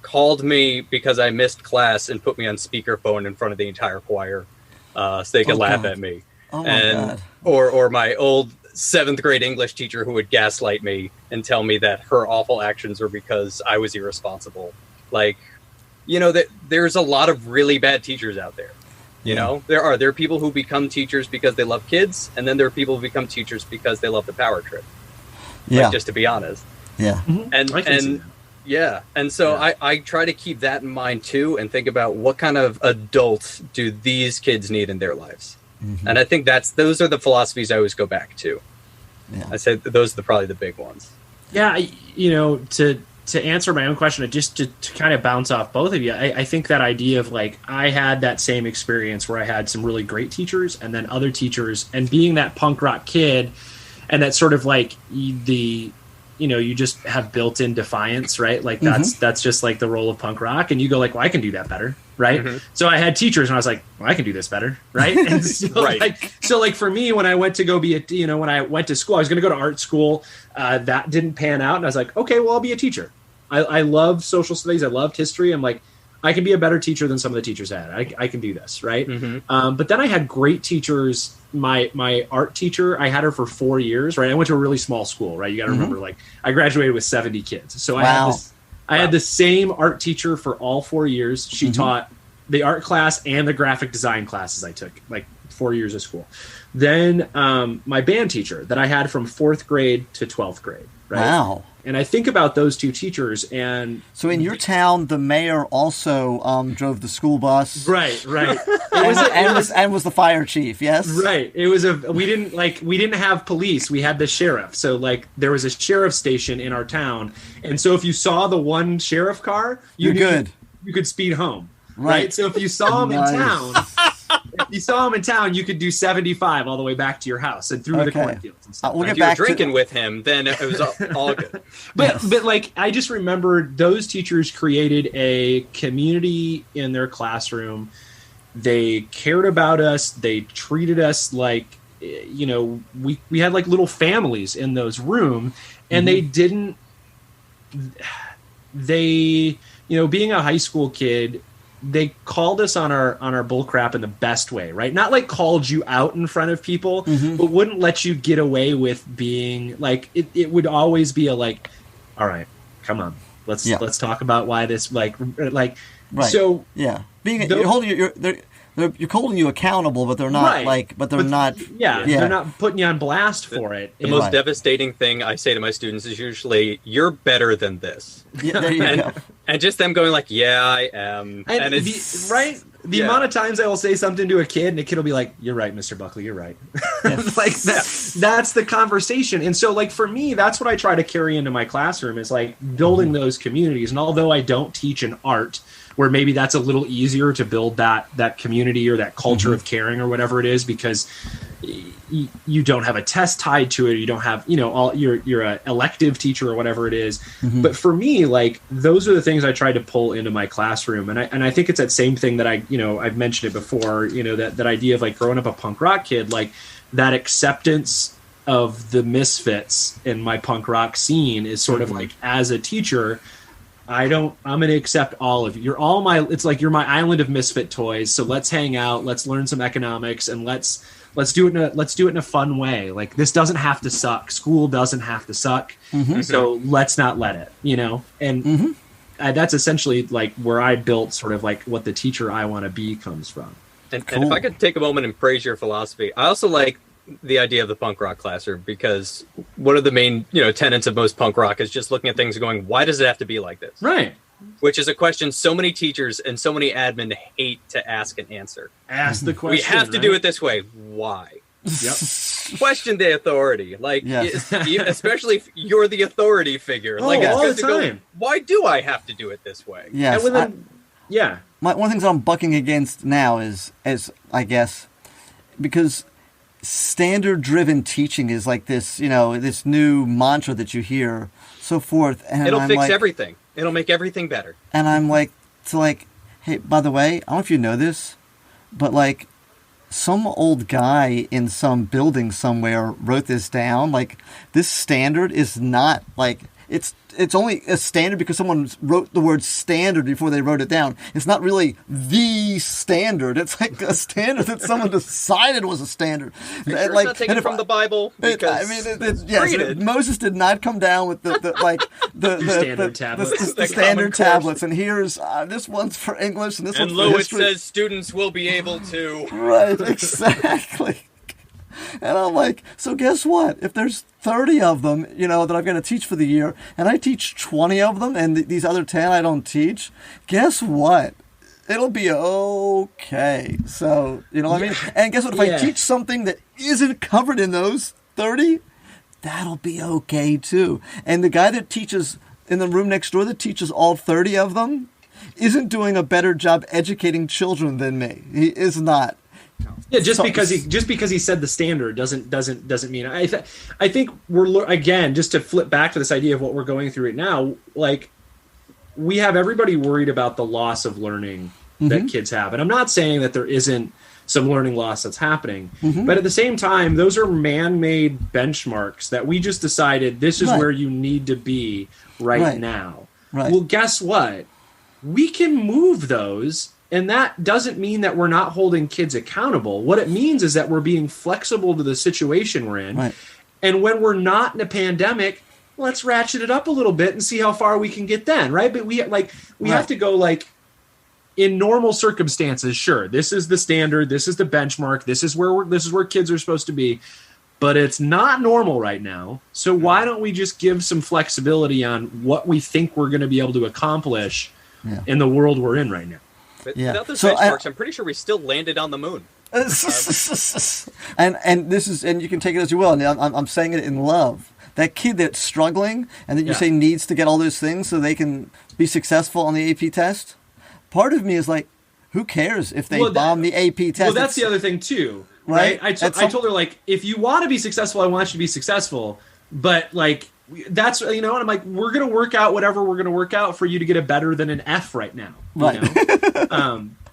called me because I missed class and put me on speakerphone in front of the entire choir so they could laugh at me. God. Or my old 7th grade English teacher who would gaslight me and tell me that her awful actions were because I was irresponsible. That there's a lot of really bad teachers out there. You know, there are people who become teachers because they love kids, and then there are people who become teachers because they love the power trip. Yeah. Like, just to be honest. Yeah. And so I try to keep that in mind too, and think about what kind of adult do these kids need in their lives. And I think those are the philosophies I always go back to. Yeah. I say those are probably the big ones. Yeah, you know, to answer my own question, just to kind of bounce off both of you, I think that idea of like, I had that same experience where I had some really great teachers and then other teachers, and being that punk rock kid, and that sort of like you just have built-in defiance, right? Like that's just like the role of punk rock, and you go like, well, I can do that better, right? So I had teachers, and I was like, well, I can do this better, right? And so, like for me, when I went to go be when I went to school, I was going to go to art school. That didn't pan out, and I was like, okay, well, I'll be a teacher. I love social studies. I loved history. I'm like, I can be a better teacher than some of the teachers I had. I can do this, right? But then I had great teachers. My art teacher, I had her for 4 years, right? I went to a really small school, right? You got to remember, like, I graduated with 70 kids. So I had the same art teacher for all 4 years. She taught the art class and the graphic design classes I took, like 4 years of school. Then my band teacher that I had from 4th grade to 12th grade, right? Wow. And I think about those two teachers, and so in your town, the mayor also drove the school bus, right? and was the fire chief, yes, right. It was we didn't have police. We had the sheriff. So like there was a sheriff station in our town, and so if you saw the one sheriff car, you could speed home, right? So if you saw him in town. If you saw him in town, you could do 75 all the way back to your house and through the cornfields and stuff. If you were drinking with him, then it was all good. But like, I just remember those teachers created a community in their classroom. They cared about us. They treated us like, we had like little families in those rooms, and they didn't. Being a high school kid, they called us on our bull crap in the best way, right? Not like called you out in front of people, but wouldn't let you get away with being like, it would always be a like, all right, come on, let's talk about why this like, right. So you're holding you accountable, but they're not they're not putting you on blast for it. The most devastating thing I say to my students is usually, "You're better than this." Yeah, there you go. And just them going like, "Yeah, I am." And it's the amount of times I will say something to a kid, and the kid will be like, "You're right, Mr. Buckley. You're right." Like that's the conversation. And so, like for me, that's what I try to carry into my classroom is like building those communities. And although I don't teach an art, where maybe that's a little easier to build that community or that culture of caring or whatever it is, because you don't have a test tied to it. You don't have, you're an elective teacher or whatever it is. But for me, like those are the things I try to pull into my classroom. And I think it's that same thing that I've mentioned it before, that idea of like growing up a punk rock kid, like that acceptance of the misfits in my punk rock scene is sort of like, as a teacher, I'm going to accept all of you. It's like you're my island of misfit toys. So let's hang out, let's learn some economics, and let's do it in a fun way. Like this doesn't have to suck. School doesn't have to suck. So let's not let it, and that's essentially like where I built sort of like what the teacher I want to be comes from. And if I could take a moment and praise your philosophy, I also like the idea of the punk rock classroom, because one of the main tenets of most punk rock is just looking at things and going, why does it have to be like this, right? Which is a question so many teachers and so many admin hate to ask and answer. Ask the question. We have to do it this way. Why? Yep. Question the authority, like especially if you're the authority figure. Like all the time. Why do I have to do it this way? Yes. One of the things I'm bucking against now is I guess because standard-driven teaching is like this, this new mantra that you hear, so forth. And it'll fix everything. It'll make everything better. And I'm like, hey, by the way, I don't know if you know this, but like some old guy in some building somewhere wrote this down. Like this standard is not like, it's only a standard because someone wrote the word standard before they wrote it down. It's not really the standard. It's like a standard that someone decided was a standard. Sure it's not taken from the Bible. Moses did not come down with the standard tablets. The standard tablets. And here's this one's for English and this one's for history. And it says students will be able to. Right, exactly. And I'm like, so guess what? If there's 30 of them, that I'm going to teach for the year, and I teach 20 of them, and these other 10 I don't teach, guess what? It'll be okay. So, you know what I mean? And guess what? If I teach something that isn't covered in those 30, that'll be okay too. And the guy that teaches in the room next door that teaches all 30 of them isn't doing a better job educating children than me. He is not. Yeah, just because he said the standard doesn't mean I think we're again, just to flip back to this idea of what we're going through right now. Like, we have everybody worried about the loss of learning that kids have, and I'm not saying that there isn't some learning loss that's happening, but at the same time, those are man-made benchmarks that we just decided this is where you need to be right now. Right. Well, guess what? We can move those. And that doesn't mean that we're not holding kids accountable. What it means is that we're being flexible to the situation we're in. Right. And when we're not in a pandemic, let's ratchet it up a little bit and see how far we can get then, right? But we have to go, like, in normal circumstances, sure, this is the standard, this is the benchmark, this is where kids are supposed to be. But it's not normal right now. So why don't we just give some flexibility on what we think we're going to be able to accomplish in the world we're in right now? But without those benchmarks, I'm pretty sure we still landed on the moon. and this is, and you can take it as you will. And I'm saying it in love. That kid that's struggling and that you say needs to get all those things so they can be successful on the AP test. Part of me is like, who cares if they bomb the AP test? Well, that's the other thing too, right? I told her, like, if you want to be successful, I want you to be successful, but like. That's, and I'm like, we're going to work out whatever we're going to work out for you to get a better than an F right now. Right.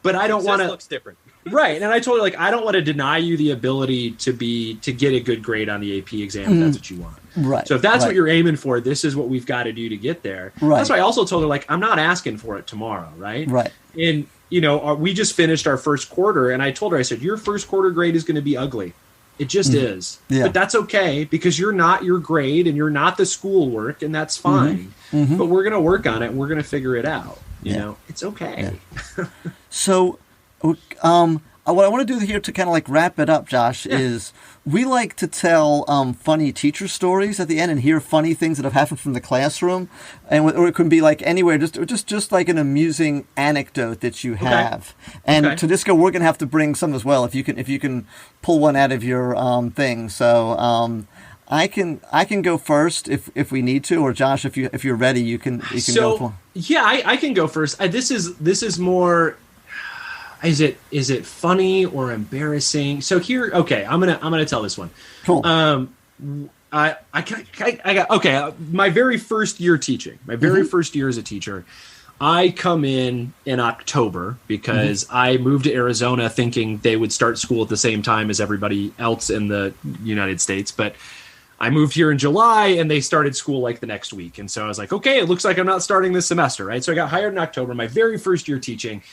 But I don't want to. Looks different. Right. And I told her, like, I don't want to deny you the ability to get a good grade on the AP exam if that's what you want. Right. So if that's what you're aiming for, this is what we've got to do to get there. Right. That's why I also told her, like, I'm not asking for it tomorrow. Right. Right. And, we just finished our first quarter, and I told her, I said, your first quarter grade is going to be ugly. It just is. Yeah. But that's okay because you're not your grade and you're not the schoolwork, and that's fine. But we're going to work on it and we're going to figure it out. You know, it's okay. Yeah. So, what I want to do here to kind of like wrap it up, Josh, is we like to tell funny teacher stories at the end and hear funny things that have happened from the classroom, or it can be like anywhere, just like an amusing anecdote that you have. And Tudisco, we're gonna have to bring some as well if you can pull one out of your thing. So I can go first if we need to, or Josh, if you're ready, you can go for. Yeah, I can go first. This is more. Is it funny or embarrassing? So here, okay, I'm gonna tell this one. Cool. I got my very first year teaching. My very first year as a teacher, I come in October because I moved to Arizona thinking they would start school at the same time as everybody else in the United States, but I moved here in July and they started school like the next week, and so I was like, okay, it looks like I'm not starting this semester, right? So I got hired in October, my very first year teaching.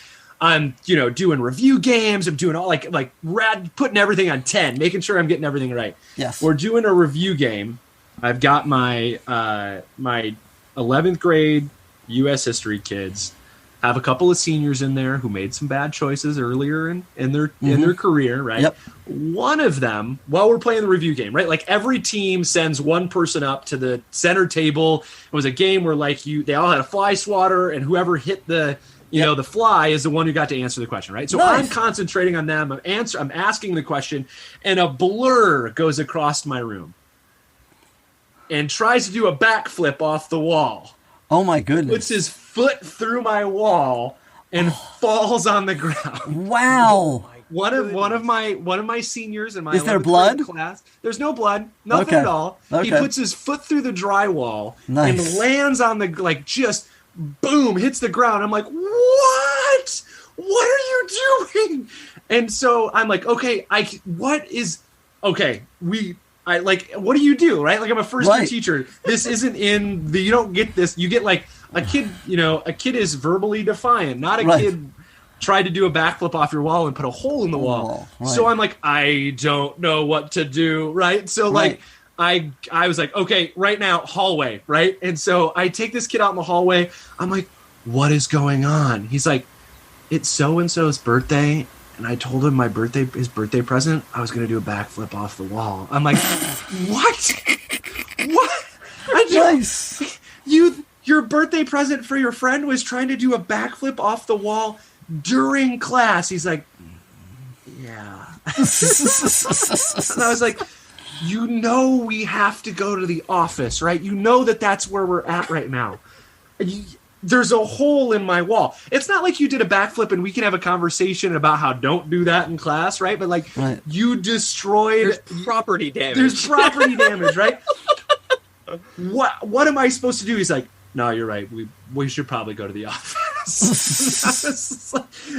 I'm, doing review games. I'm doing all like putting everything on 10, making sure I'm getting everything right. Yes. We're doing a review game. I've got my my 11th grade U.S. history kids. I have a couple of seniors in there who made some bad choices earlier in their career, right? Yep. One of them, while we're playing the review game, right? Like every team sends one person up to the center table. It was a game where they all had a fly swatter, and whoever hit the the fly is the one who got to answer the question, right? So nice. I'm concentrating on them. I'm asking the question, and a blur goes across my room and tries to do a backflip off the wall. Oh my goodness! Puts his foot through my wall and falls on the ground. Wow! One of my seniors in my is there blood class. There's no blood, nothing at all. Okay. He puts his foot through the drywall and lands on the just. Boom, hits the ground. I'm like, what are you doing? And so I'm like, okay, what do you do, right? Like, I'm a first year Right. teacher. This isn't you don't get this. You get like a kid, a kid is verbally defiant, not a Right. kid tried to do a backflip off your wall and put a hole in the wall. Right. So I'm like, I don't know what to do, right? So like, I was like, okay, right now, hallway, right? And so I take this kid out in the hallway. I'm like, what is going on? He's like, it's so-and-so's birthday, and I told him his birthday present, I was going to do a backflip off the wall. I'm like, what? What? Nice. Your birthday present for your friend was trying to do a backflip off the wall during class. He's like, yeah. And I was like, we have to go to the office, right? You know that's where we're at right now. There's a hole in my wall. It's not like you did a backflip and we can have a conversation about how don't do that in class, right? But like, you destroyed... There's property damage. There's property damage, right? What am I supposed to do? He's like, no, you're right. We should probably go to the office.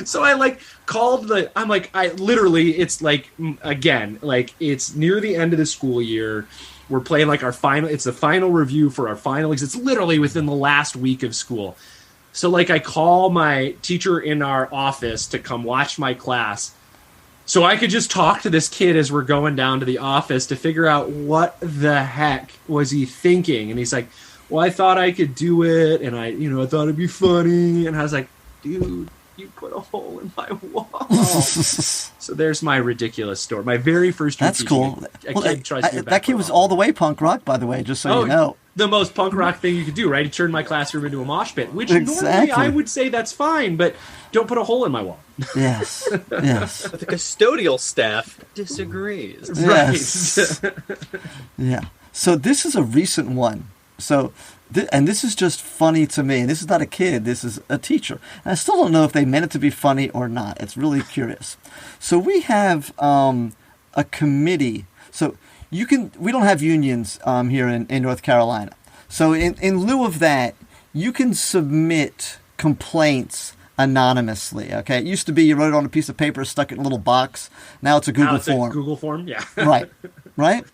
So I like called it's like, again, like it's near the end of the school year. We're playing like it's the final review for our final. It's literally within the last week of school. So like I call my teacher in our office to come watch my class. So I could just talk to this kid as we're going down to the office to figure out what the heck was he thinking. And he's like, well, I thought I could do it. And I thought it'd be funny. And I was like, dude, you put a hole in my wall. So there's my ridiculous story. My very first year. That's cool. Kid tries to do That kid was all the way punk rock, by the way, just so you know. The most punk rock thing you could do, right? He turned my classroom into a mosh pit, which Exactly. normally I would say that's fine, but don't put a hole in my wall. Yes. Yes. But the custodial staff disagrees. Yes. Yeah. So this is a recent one. So, and this is just funny to me. And this is not a kid. This is a teacher. And I still don't know if they meant it to be funny or not. It's really curious. So we have a committee. So we don't have unions here in North Carolina. So in lieu of that, you can submit complaints anonymously. Okay. It used to be you wrote it on a piece of paper, stuck it in a little box. Now it's a Google form. A Google form, yeah. Right.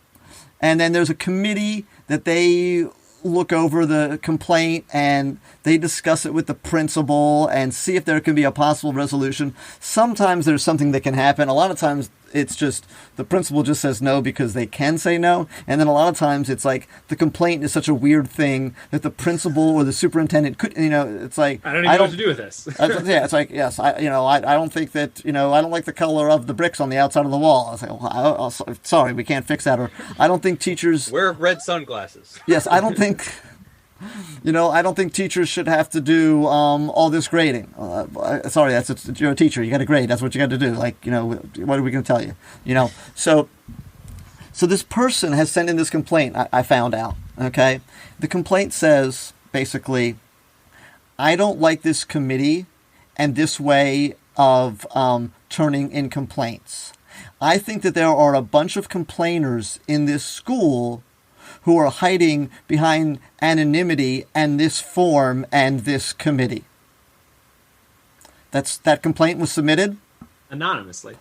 And then there's a committee that they look over the complaint and they discuss it with the principal and see if there can be a possible resolution. Sometimes there's something that can happen. A lot of times it's just the principal just says no because they can say no. And then a lot of times it's like the complaint is such a weird thing that the principal or the superintendent could, it's like, I don't even know what to do with this. Yeah, it's like, yes, I don't think that, I don't like the color of the bricks on the outside of the wall. I was like, sorry, we can't fix that. Or I don't think teachers wear red sunglasses. Yes, I don't think, I don't think teachers should have to do all this grading. Sorry, you're a teacher. You got to grade. That's what you got to do. Like, what are we going to tell you? So this person has sent in this complaint. I found out. Okay, the complaint says basically, I don't like this committee and this way of turning in complaints. I think that there are a bunch of complainers in this school who are hiding behind anonymity and this form and this committee. That complaint was submitted anonymously.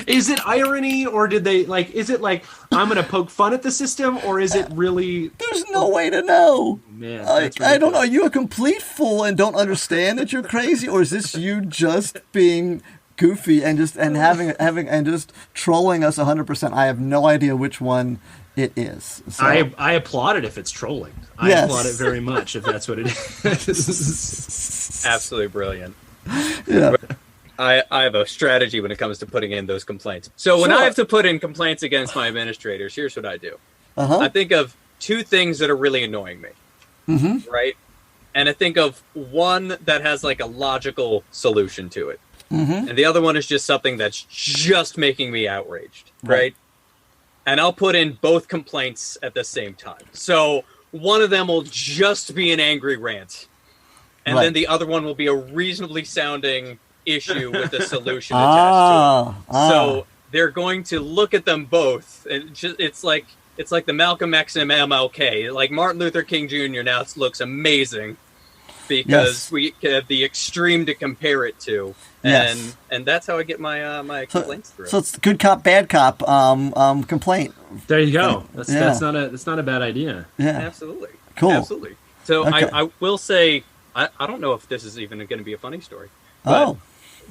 Is it irony, or did they is it like, I'm going to poke fun at the system, or is it really... There's no way to know. Man, I don't know. Are you a complete fool and don't understand that you're crazy, or is this you just being goofy and just having and just trolling us 100%? I have no idea which one it is. So. I applaud it if it's trolling. I applaud it very much if that's what it is. Absolutely brilliant. Yeah. I have a strategy when it comes to putting in those complaints. So when I have to put in complaints against my administrators, here's what I do. I think of two things that are really annoying me, right? And I think of one that has like a logical solution to it. And the other one is just something that's just making me outraged, right? And I'll put in both complaints at the same time. So one of them will just be an angry rant. And then the other one will be a reasonably sounding issue with a solution attached to it. So they're going to look at them both. And it's like the Malcolm X and MLK. Like Martin Luther King Jr. now looks amazing. because we have the extreme to compare it to, and Yes. and that's how I get my my complaints through. So it's good cop, bad cop complaint. There you go. Yeah. That's not a bad idea. Yeah. Absolutely, Cool. absolutely. So Okay. I will say I don't know if this is even going to be a funny story. But Oh.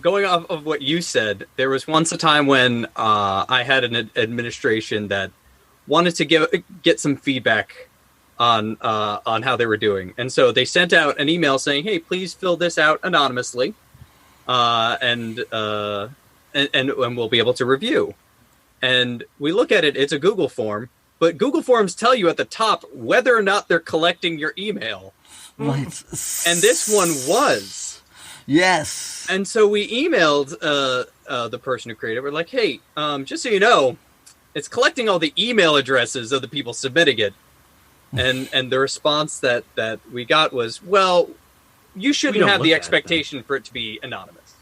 going off of what you said, there was once a time when I had an administration that wanted to get some feedback on how they were doing, and so they sent out an email saying, "Hey, please fill this out anonymously, and we'll be able to review." And we look at it; it's a Google form, but Google Forms tell you at the top whether or not they're collecting your email, Right. and this one was. Yes. And so we emailed the person who created it. We're like, hey, just so you know, it's collecting all the email addresses of the people submitting it. And the response that we got was, well, you shouldn't have the expectation for it to be anonymous.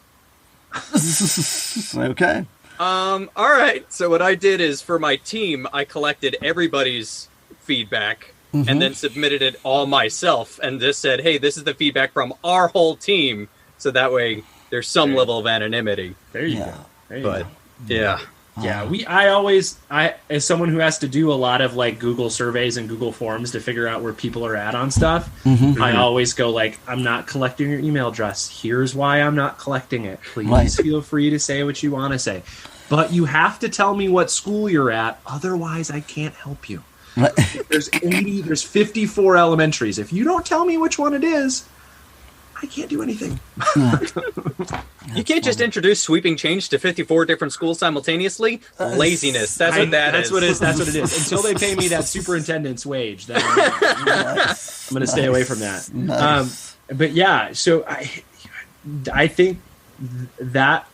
Okay. All right. So what I did is for my team, I collected everybody's feedback and then submitted it all myself and just said, hey, this is the feedback from our whole team. So that way there's some level of anonymity. There you Yeah. go. There you But go. yeah. Yeah, I as someone who has to do a lot of like Google surveys and Google Forms to figure out where people are at on stuff, I always go like, I'm not collecting your email address. Here's why I'm not collecting it. Please Right. feel free to say what you want to say. But you have to tell me what school you're at, otherwise I can't help you. Right. There's 54 elementaries. If you don't tell me which one it is, I can't do anything. You can't just introduce sweeping change to 54 different schools simultaneously. Laziness. That's what That's is. what it is. That's what it is. Until they pay me that superintendent's wage, then I'm going to stay away from that. Nice. But yeah, so I think that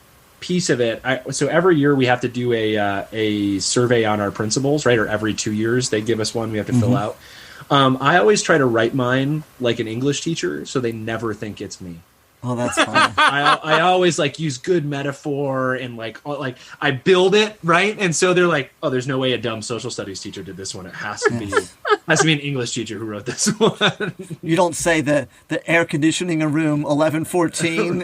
piece of it. So every year we have to do a survey on our principals, right? Or every 2 years they give us one we have to fill out. I always try to write mine like an English teacher, so they never think it's me. Oh, that's fine. I always like use good metaphor and like I build it right, and so they're like, oh, there's no way a dumb social studies teacher did this one. It has to be an English teacher who wrote this one. You don't say the air conditioning in room 1114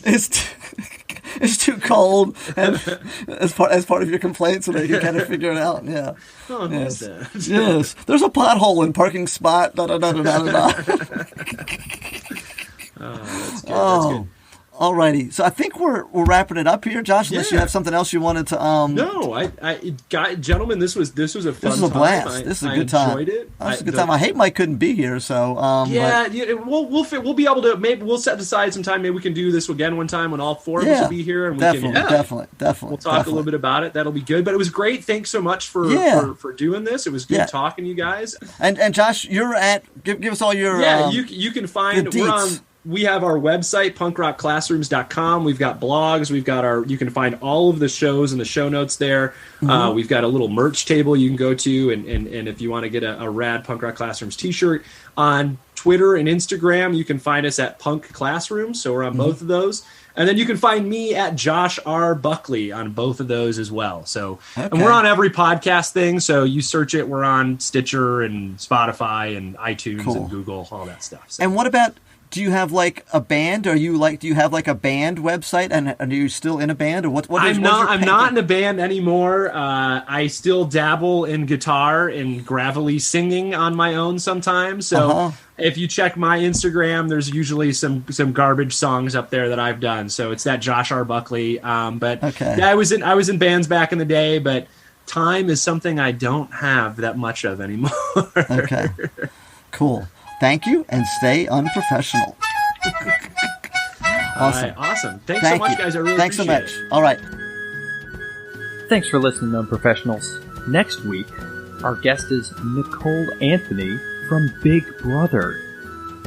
is too cold, and as part of your complaint, so that you kind of figure it out. Yeah. Oh, Yes. that. Yes. There's a pothole in parking spot. Da da da da da da. Oh, that's good. Oh. Alrighty, so I think we're wrapping it up here, Josh. Unless you Yeah. have something else you wanted to. No, gentlemen, this was a fun This was a time. blast. This is a good time. I enjoyed it. That was a good time. I hate Mike couldn't be here, so Yeah, we'll be able to. Maybe we'll set aside some time. Maybe we can do this again one time when all four of us will be here, and definitely. We'll talk a little bit about it. That'll be good. But it was great. Thanks so much for doing this. It was good talking to you guys. And Josh, you're at give us all your you can find the we're deets. on. We have our website, punkrockclassrooms.com. We've got blogs. We've got you can find all of the shows and the show notes there. We've got a little merch table you can go to. And if you want to get a rad Punk Rock Classrooms t-shirt, on Twitter and Instagram, you can find us at Punk Classrooms. So we're on both of those. And then you can find me at Josh R. Buckley on both of those as well. So, and we're on every podcast thing. So you search it. We're on Stitcher and Spotify and iTunes and Google, all that stuff. So. And what about, do you have like a band? Do you have like a band website? And are you still in a band? Or what I'm not in a band anymore. I still dabble in guitar and gravelly singing on my own sometimes. So if you check my Instagram, there's usually some garbage songs up there that I've done. So it's that Josh R. Buckley. I was in bands back in the day, but time is something I don't have that much of anymore. Okay. Cool. Thank you, and stay unprofessional. Awesome. Awesome. Thanks so much, guys. I really Thanks so appreciate much. it. All right. Thanks for listening to Unprofessionals. Next week, our guest is Nicole Anthony from Big Brother.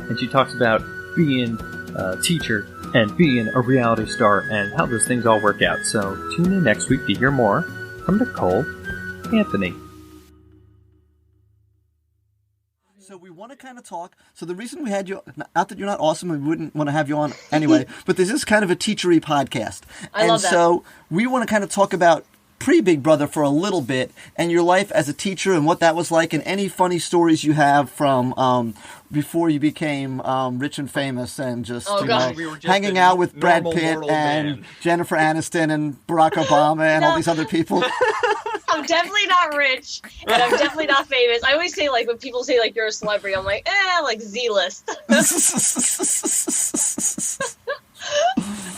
And she talks about being a teacher and being a reality star and how those things all work out. So tune in next week to hear more from Nicole Anthony. So we want to kind of talk. So the reason we had you, not that you're not awesome, we wouldn't want to have you on anyway, but this is kind of a teachery podcast. I love that. So we want to kind of talk about pre-Big Brother for a little bit, and your life as a teacher and what that was like, and any funny stories you have from before you became rich and famous, and just, hanging out with Brad Pitt and Jennifer Aniston and Barack Obama and all these other people. I'm definitely not rich, and I'm definitely not famous. I always say, like, when people say, like, you're a celebrity, I'm like, like Z-list.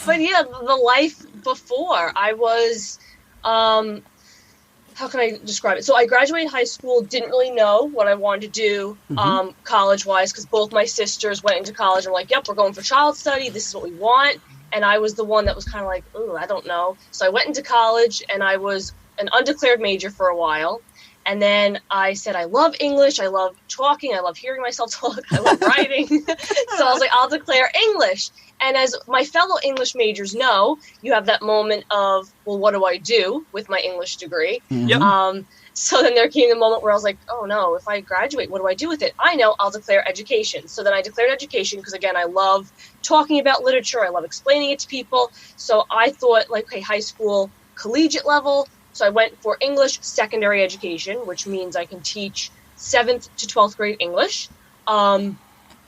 But yeah, the life before, I was, how can I describe it? So I graduated high school, didn't really know what I wanted to do college-wise, because both my sisters went into college and were like, yep, we're going for child study, this is what we want. And I was the one that was kind of like, ooh, I don't know. So I went into college, and I was an undeclared major for a while. And then I said, I love English, I love talking, I love hearing myself talk, I love writing. So I was like, I'll declare English. And as my fellow English majors know, you have that moment of, well, what do I do with my English degree? Mm-hmm. So then there came the moment where I was like, oh no, if I graduate, what do I do with it? I know, I'll declare education. So then I declared education because, again, I love talking about literature, I love explaining it to people. So I thought, like, okay, high school, collegiate level. So I went for English secondary education, which means I can teach 7th to 12th grade English. And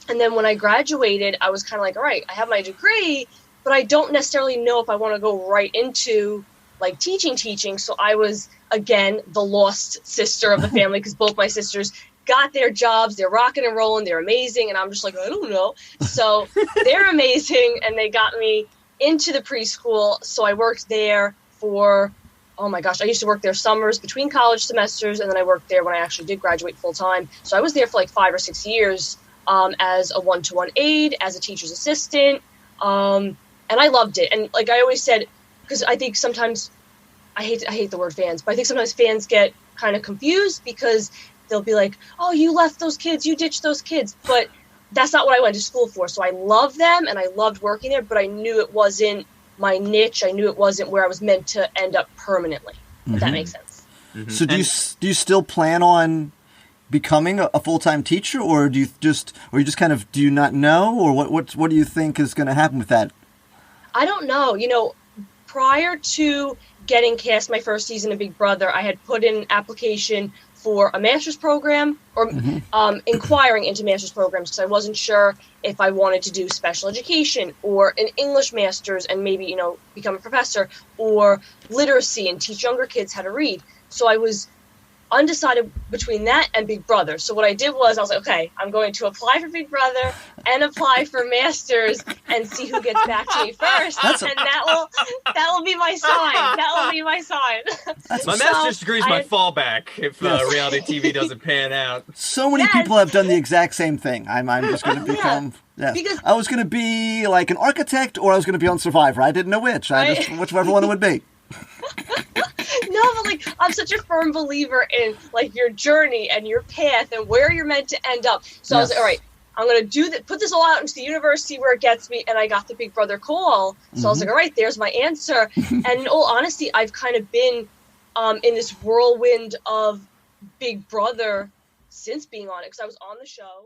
then when I graduated, I was kind of like, all right, I have my degree, but I don't necessarily know if I want to go right into, like, teaching. So I was, again, the lost sister of the family, because both my sisters got their jobs, they're rocking and rolling, they're amazing, and I'm just like, I don't know. So they're amazing, and they got me into the preschool. So I worked there for, oh my gosh, I used to work there summers between college semesters, and then I worked there when I actually did graduate full-time. So I was there for like 5 or 6 years as a one-to-one aide, as a teacher's assistant, and I loved it. And like I always said, because I think sometimes, I hate the word fans, but I think sometimes fans get kind of confused because they'll be like, oh, you left those kids, you ditched those kids. But that's not what I went to school for. So I love them, and I loved working there, but I knew it wasn't my niche. I knew it wasn't where I was meant to end up permanently, if that makes sense. Mm-hmm. So do you still plan on becoming a full-time teacher, or do you just kind of, do you not know, or what do you think is going to happen with that? I don't know. You know, prior to getting cast my first season of Big Brother, I had put in an application for a master's program, or inquiring into master's programs, because I wasn't sure if I wanted to do special education or an English master's and maybe, you know, become a professor, or literacy and teach younger kids how to read. So I was undecided between that and Big Brother. So what I did was, I was like, okay, I'm going to apply for Big Brother and apply for masters and see who gets back to me first. And that will be my sign. That will be my sign. My master's degree is my fallback if reality TV doesn't pan out. So many people have done the exact same thing. I'm just going to become... Yeah. Because I was going to be like an architect, or I was going to be on Survivor. I didn't know which. Whichever one it would be. No, but like, I'm such a firm believer in like your journey and your path and where you're meant to end up. So I was like, all right, I'm going to do that, put this all out into the universe, see where it gets me. And I got the Big Brother call. So I was like, all right, there's my answer. And in all honesty, I've kind of been in this whirlwind of Big Brother since being on it, because I was on the show.